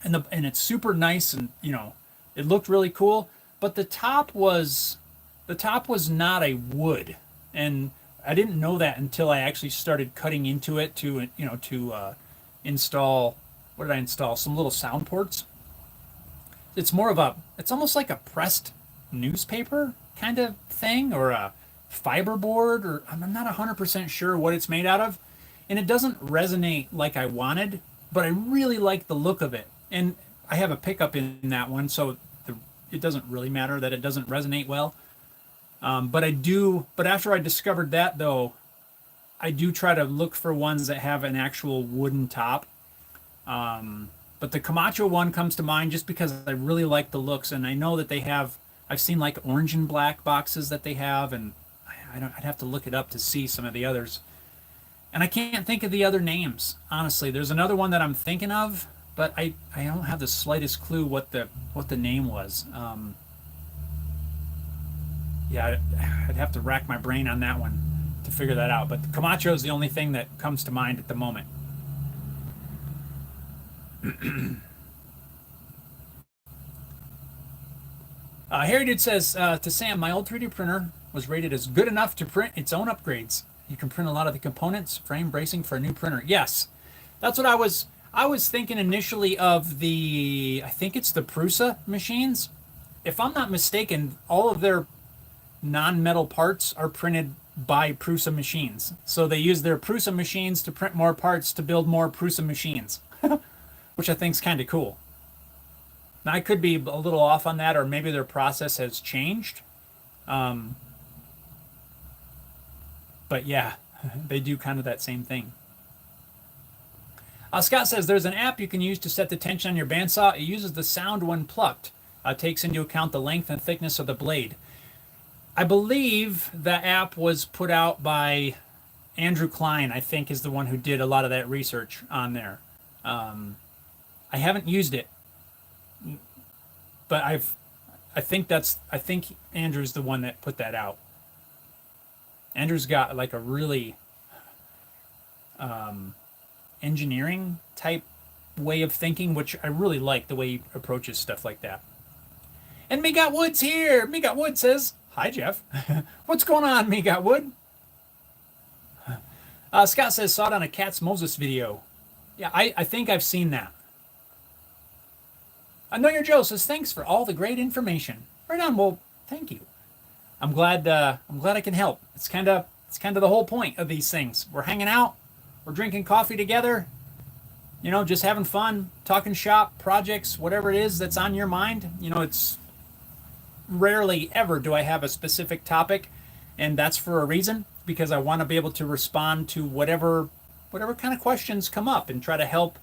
and it's super nice, and it looked really cool. But the top was not a wood, and I didn't know that until I actually started cutting into it to install. What did I install? Some little sound ports. It's almost like a pressed newspaper kind of thing, or a fiberboard, or I'm not 100% sure what it's made out of. And it doesn't resonate like I wanted, but I really like the look of it. And I have a pickup in that one, so it doesn't really matter that it doesn't resonate well. But after I discovered that, though, I do try to look for ones that have an actual wooden top. But the Camacho one comes to mind just because I really like the looks, and I know that I've seen like orange and black boxes that they have, and I'd have to look it up to see some of the others. And I can't think of the other names, honestly. There's another one that I'm thinking of, but I don't have the slightest clue what the name was. Yeah, I'd have to rack my brain on that one to figure that out. But Camacho is the only thing that comes to mind at the moment. Harry Dude says to Sam, my old 3D printer was rated as good enough to print its own upgrades. You can print a lot of the components, frame bracing for a new printer. Yes, that's what I was thinking initially of I think it's the Prusa machines. If I'm not mistaken, all of their non-metal parts are printed by Prusa machines. So they use their Prusa machines to print more parts to build more Prusa machines, which I think is kind of cool. Now, I could be a little off on that, or maybe their process has changed. But yeah, they do kind of that same thing. Scott says there's an app you can use to set the tension on your bandsaw. It uses the sound when plucked. Takes into account the length and thickness of the blade. I believe that app was put out by Andrew Klein, I think, is the one who did a lot of that research on there. I haven't used it, but I think Andrew's the one that put that out. Andrew's got like a really engineering type way of thinking, which I really like the way he approaches stuff like that. And Me Got Wood's here. Me Got Wood says, hi, Jeff. What's going on, Me Got Wood? Scott says, saw it on a Cat's Moses video. Yeah, I think I've seen that. I know your Joe says, thanks for all the great information. Right on. Well, thank you. I'm glad I can help. It's kind of the whole point of these things. We're hanging out, we're drinking coffee together, just having fun, talking shop, projects, whatever it is that's on your mind. It's rarely ever do I have a specific topic, and that's for a reason, because I want to be able to respond to whatever kind of questions come up and try to help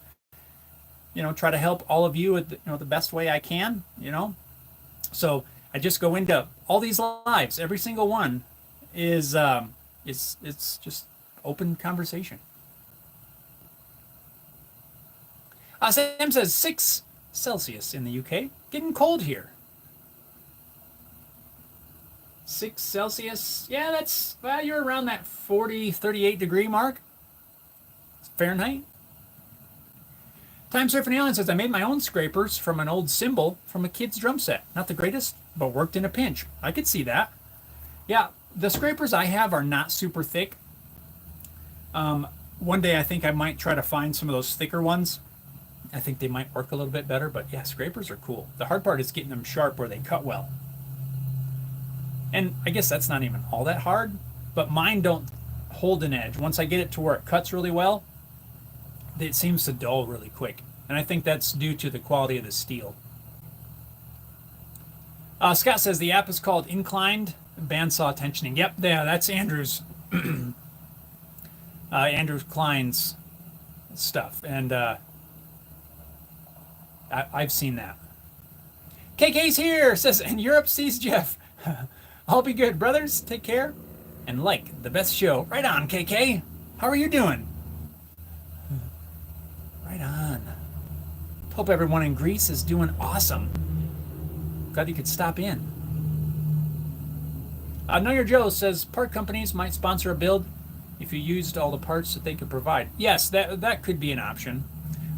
all of you at the best way I can. So I just go into all these lives. Every single one is it's just open conversation. Sam says 6 Celsius in the UK. Getting cold here. 6 Celsius. Yeah, you're around that 40, 38 degree mark. Fahrenheit. Time Surfing Alien says, I made my own scrapers from an old cymbal from a kid's drum set. Not the greatest, but worked in a pinch. I could see that. Yeah, the scrapers I have are not super thick. One day I think I might try to find some of those thicker ones. I think they might work a little bit better, but yeah, scrapers are cool. The hard part is getting them sharp where they cut well. And I guess that's not even all that hard, but mine don't hold an edge. Once I get it to where it cuts really well, it seems to dull really quick. And I think that's due to the quality of the steel. Scott says the app is called Inclined Bandsaw Tensioning. Yep, yeah, that's Andrew's Andrew Klein's stuff, and I've seen that. KK's here, says, and Europe sees Jeff. I'll be good, brothers. Take care, and like the best show. Right on, KK. How are you doing? Right on. Hope everyone in Greece is doing awesome. Glad you could stop in. Know Your Joe says part companies might sponsor a build if you used all the parts that they could provide. Yes, that could be an option.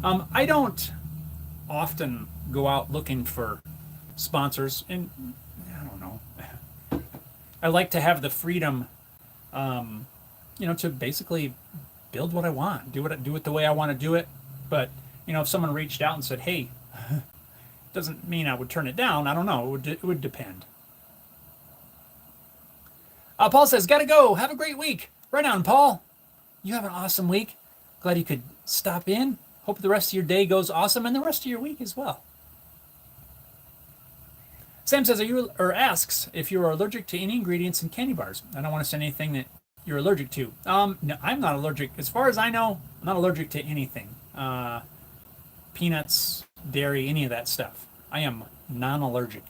I don't often go out looking for sponsors, and I don't know. I like to have the freedom, to basically build what I want, do it the way I want to do it. But if someone reached out and said, "Hey," doesn't mean I would turn it down. I don't know. It would depend. Paul says, "Gotta go. Have a great week." Right on, Paul. You have an awesome week. Glad you could stop in. Hope the rest of your day goes awesome, and the rest of your week as well. Sam says, asks if you are allergic to any ingredients in candy bars. I don't want to say anything that you're allergic to. No, I'm not allergic. As far as I know, I'm not allergic to anything. Peanuts, dairy, any of that stuff. I am non-allergic.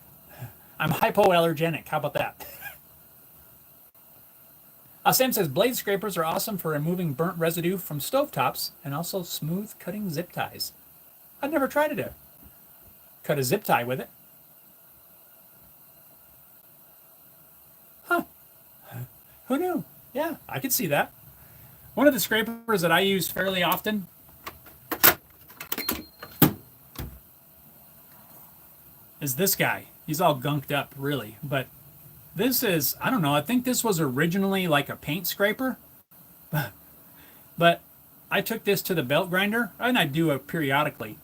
I'm hypoallergenic. How about that? Sam says, blade scrapers are awesome for removing burnt residue from stovetops and also smooth cutting zip ties. I've never tried to cut a zip tie with it. Huh. Who knew? Yeah, I could see that. One of the scrapers that I use fairly often is this guy. He's all gunked up, really, but this is, I don't know, I think this was originally like a paint scraper, but I took this to the belt grinder, and I do it periodically,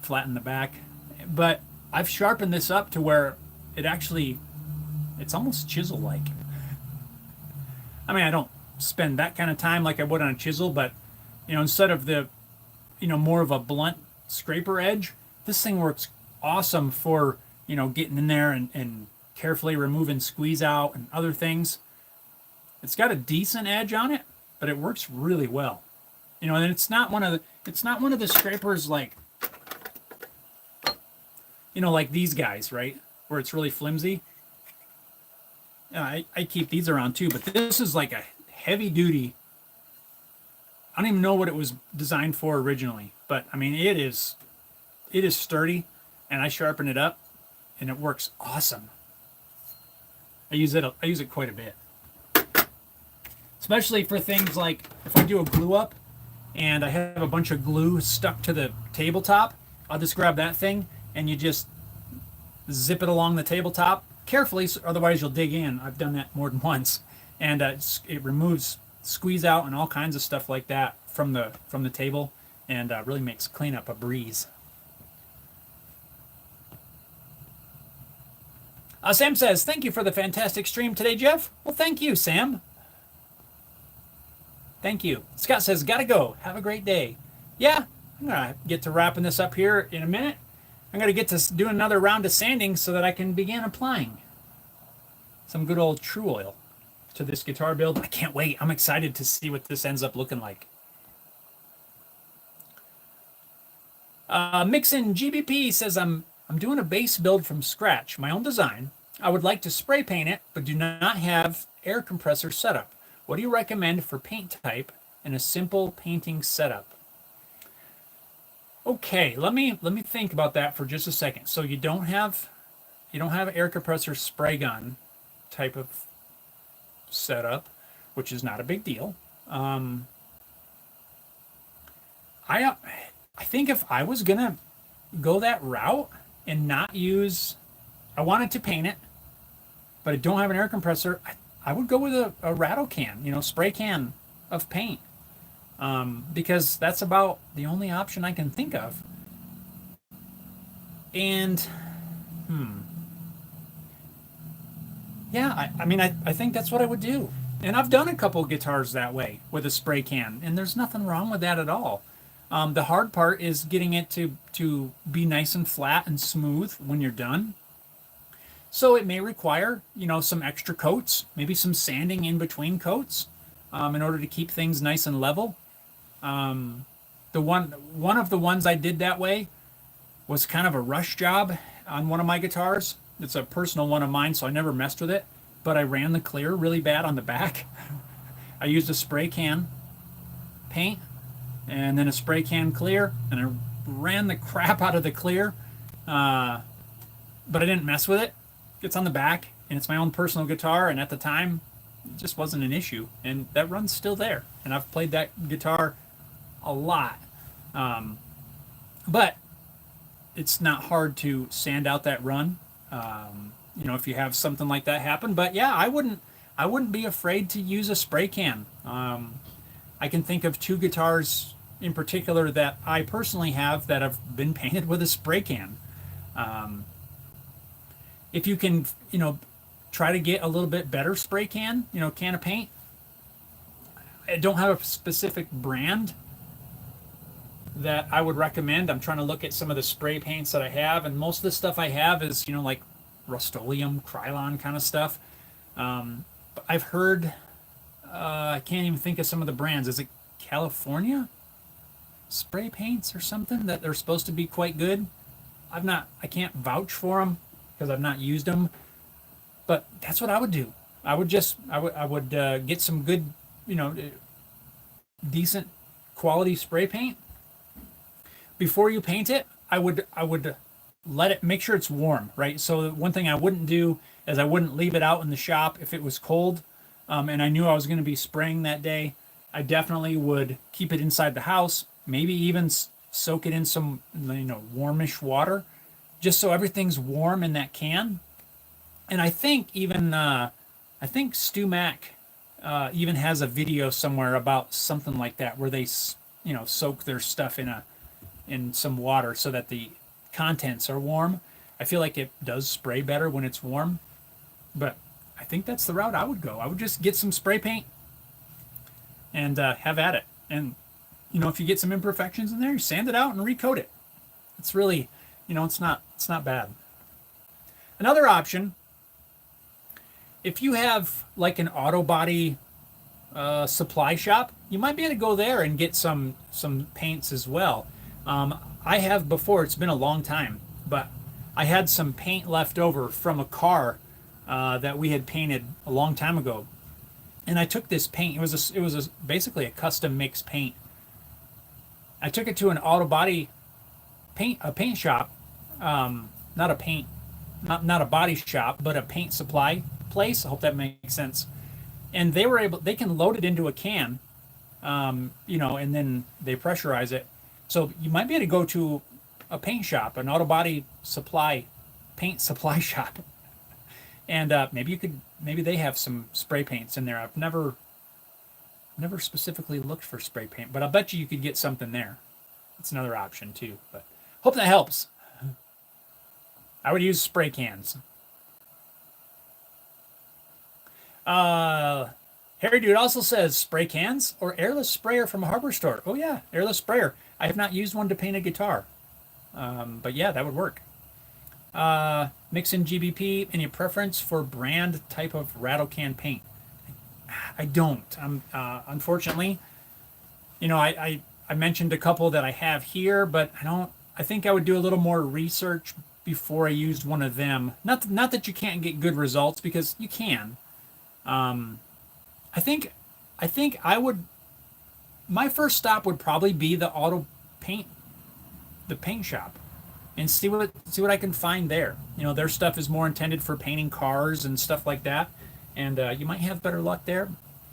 flatten the back, but I've sharpened this up to where it's almost chisel-like. I mean, I don't spend that kind of time like I would on a chisel, but, instead of the, more of a blunt scraper edge, this thing works awesome for, getting in there and carefully removing squeeze out and other things. It's got a decent edge on it, but it works really well. And it's not one of the scrapers like like these guys, right? Where it's really flimsy. I keep these around too, but this is like a heavy duty. I don't even know what it was designed for originally, but I mean it is sturdy, and I sharpen it up and it works awesome. I use it quite a bit, especially for things like if I do a glue up and I have a bunch of glue stuck to the tabletop. I'll just grab that thing and you just zip it along the tabletop carefully, otherwise you'll dig in. I've done that more than once, and it removes squeeze out and all kinds of stuff like that from the table, and really makes cleanup a breeze. Sam says, thank you for the fantastic stream today, Jeff. Well, thank you, Sam. Thank you. Scott says, gotta go. Have a great day. Yeah, I'm going to get to wrapping this up here in a minute. I'm going to get to do another round of sanding so that I can begin applying some good old True Oil to this guitar build. I can't wait. I'm excited to see what this ends up looking like. Mixin GBP says, I'm doing a bass build from scratch, my own design. I would like to spray paint it, but do not have air compressor setup. What do you recommend for paint type and a simple painting setup? Okay, let me think about that for just a second. So you don't have air compressor spray gun type of setup, which is not a big deal. I I think if I was gonna go that route and not use, I wanted to paint it, but I don't have an air compressor. I would go with a rattle can, spray can of paint, because that's about the only option I can think of. And, yeah, I mean, I think that's what I would do. And I've done a couple guitars that way with a spray can, and there's nothing wrong with that at all. The hard part is getting it to be nice and flat and smooth when you're done. So it may require, some extra coats, maybe some sanding in between coats, in order to keep things nice and level. The one of the ones I did that way was kind of a rush job on one of my guitars. It's a personal one of mine, so I never messed with it. But I ran the clear really bad on the back. I used a spray can paint and then a spray can clear, and I ran the crap out of the clear. But I didn't mess with it. It's on the back, and it's my own personal guitar, and at the time, it just wasn't an issue. And that run's still there. And I've played that guitar a lot. But it's not hard to sand out that run. If you have something like that happen. But yeah, I wouldn't be afraid to use a spray can. I can think of two guitars in particular that I personally have that have been painted with a spray can. If you can, try to get a little bit better spray can, can of paint. I don't have a specific brand that I would recommend. I'm trying to look at some of the spray paints that I have, and most of the stuff I have is, like Rust-Oleum, Krylon kind of stuff. But I've heard, I can't even think of some of the brands. Is it California spray paints or something that they're supposed to be quite good? I can't vouch for them because I've not used them, but that's what I would do. I would get some good, decent quality spray paint. Before you paint it, I would let it, make sure it's warm, right? So one thing I wouldn't do is I wouldn't leave it out in the shop if it was cold, and I knew I was going to be spraying that day. I definitely would keep it inside the house, maybe even soak it in some, warmish water, just so everything's warm in that can. And I think even, Stu Mac even has a video somewhere about something like that, where they, soak their stuff in some water so that the contents are warm. I feel like it does spray better when it's warm, but I think that's the route I would go. I would just get some spray paint and have at it. And if you get some imperfections in there, you sand it out and recoat it. It's really, it's not bad. Another option, if you have like an auto body supply shop, you might be able to go there and get some paints as well. I have before. It's been a long time, but I had some paint left over from a car that we had painted a long time ago, and I took this paint. It was basically a custom mix paint. I took it to an auto body paint shop, not a body shop, but a paint supply place. I hope that makes sense. And they can load it into a can, and then they pressurize it. So you might be able to go to a paint shop, an auto body paint supply shop, and maybe they have some spray paints in there. I've never specifically looked for spray paint, but I bet you could get something there. That's another option too. But hope that helps. I would use spray cans. Harry Dude also says spray cans or airless sprayer from a hardware store. Oh yeah, airless sprayer. I have not used one to paint a guitar, but yeah, that would work. Mix in GBP. Any preference for brand type of rattle can paint? I don't. Unfortunately, I mentioned a couple that I have here, but I don't. I think I would do a little more research before I used one of them. Not that you can't get good results, because you can. I think I would. My first stop would probably be the paint shop, and see what I can find there. Their stuff is more intended for painting cars and stuff like that, and you might have better luck there.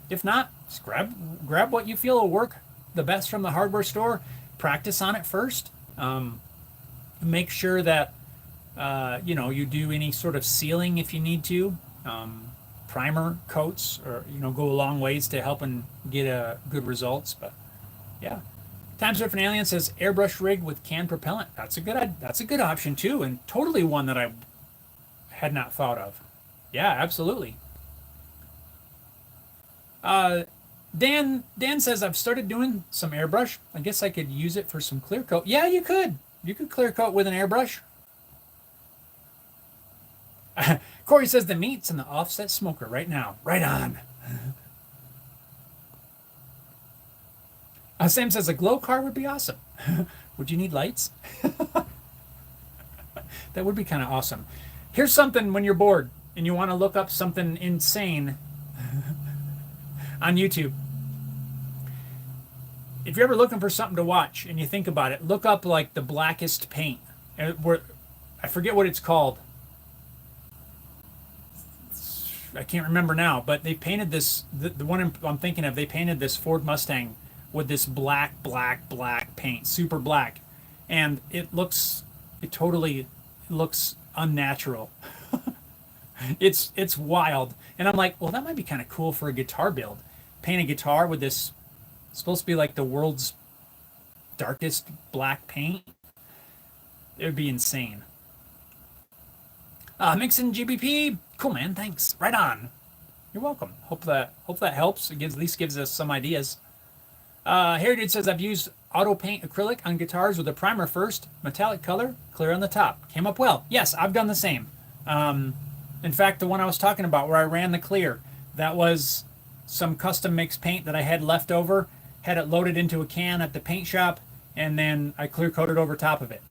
If not, just grab what you feel will work the best from the hardware store. practice on it first. Make sure that you do any sort of sealing if you need to. Primer coats, or go a long ways to helping get good results. But yeah, Time Surfing Alien says airbrush rig with canned propellant. That's a good option too, and totally one that I had not thought of. Yeah, absolutely. Dan says I've started doing some airbrush. I guess I could use it for some clear coat. Yeah, you could. You could clear coat with an airbrush. Corey says the meat's in the offset smoker right now. Right on. Sam says a glow car would be awesome. Would you need lights? That would be kind of awesome. Here's something when you're bored and you want to look up something insane on YouTube. If you're ever looking for something to watch and you think about it, look up like the blackest paint. I forget what it's called. I can't remember now, but they painted this, the one I'm thinking of, they painted this Ford Mustang with this black paint, super black. And it totally looks unnatural. It's wild. And I'm like, well, that might be kind of cool for a guitar build. Paint a guitar with this, supposed to be like the world's darkest black paint. It would be insane. Mixin GBP, cool man, thanks. Right on. You're welcome. Hope that helps. It at least gives us some ideas. Heritage says I've used auto paint acrylic on guitars with a primer first, metallic color, clear on the top. Came up well. Yes, I've done the same. In fact, the one I was talking about where I ran the clear, that was some custom mix paint that I had left over, had it loaded into a can at the paint shop, and then I clear coated over top of it.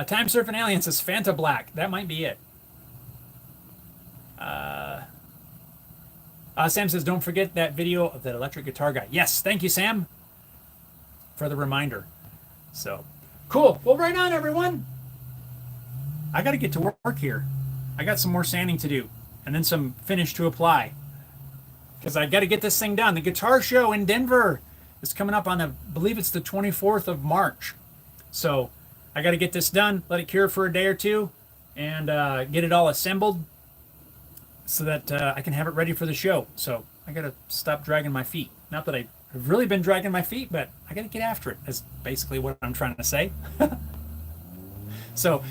Time Surfing Alien says Fanta Black. That might be it. Sam says, don't forget that video of that electric guitar guy. Yes, thank you, Sam, for the reminder. So, cool. Well, right on, everyone. I got to get to work here. I got some more sanding to do, and then some finish to apply, because I got to get this thing done. The guitar show in Denver is coming up on I believe it's the 24th of March. So I got to get this done, let it cure for a day or two, and get it all assembled so that I can have it ready for the show. So I got to stop dragging my feet. Not that I've really been dragging my feet, but I got to get after it, is basically what I'm trying to say. So,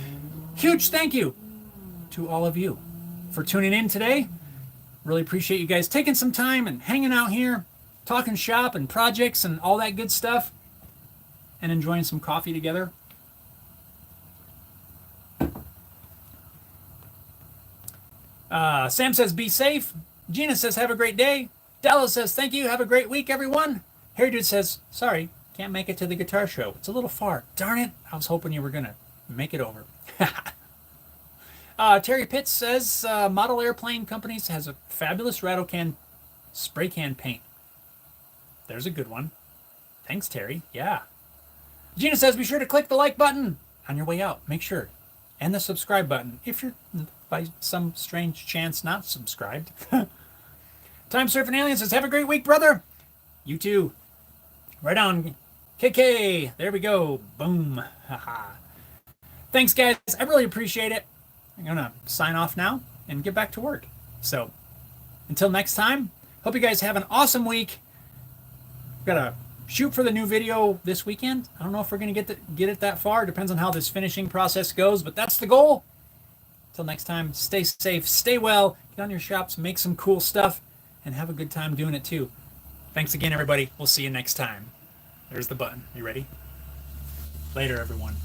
huge thank you to all of you for tuning in today. Really appreciate you guys taking some time and hanging out here, talking shop and projects and all that good stuff, and enjoying some coffee together. Sam says, be safe. Gina says, have a great day. Dallas says, thank you. Have a great week, everyone. Harry Dude says, sorry, can't make it to the guitar show. It's a little far. Darn it. I was hoping you were going to make it over. Terry Pitts says, Model Airplane Companies has a fabulous rattle can spray can paint. There's a good one. Thanks, Terry. Yeah. Gina says, be sure to click the like button on your way out. Make sure. And the subscribe button if you're by some strange chance not subscribed. Time Surfing Alien says, have a great week, brother. You too. Right on. KK. There we go. Boom. Haha. Thanks, guys. I really appreciate it. I'm going to sign off now and get back to work. So, until next time, hope you guys have an awesome week. Got to shoot for the new video this weekend. I don't know if we're going to get it that far. Depends on how this finishing process goes, but that's the goal. Until next time, stay safe, stay well, get on your shops, make some cool stuff, and have a good time doing it too. Thanks again, everybody. We'll see you next time. There's the button. You ready? Later, everyone.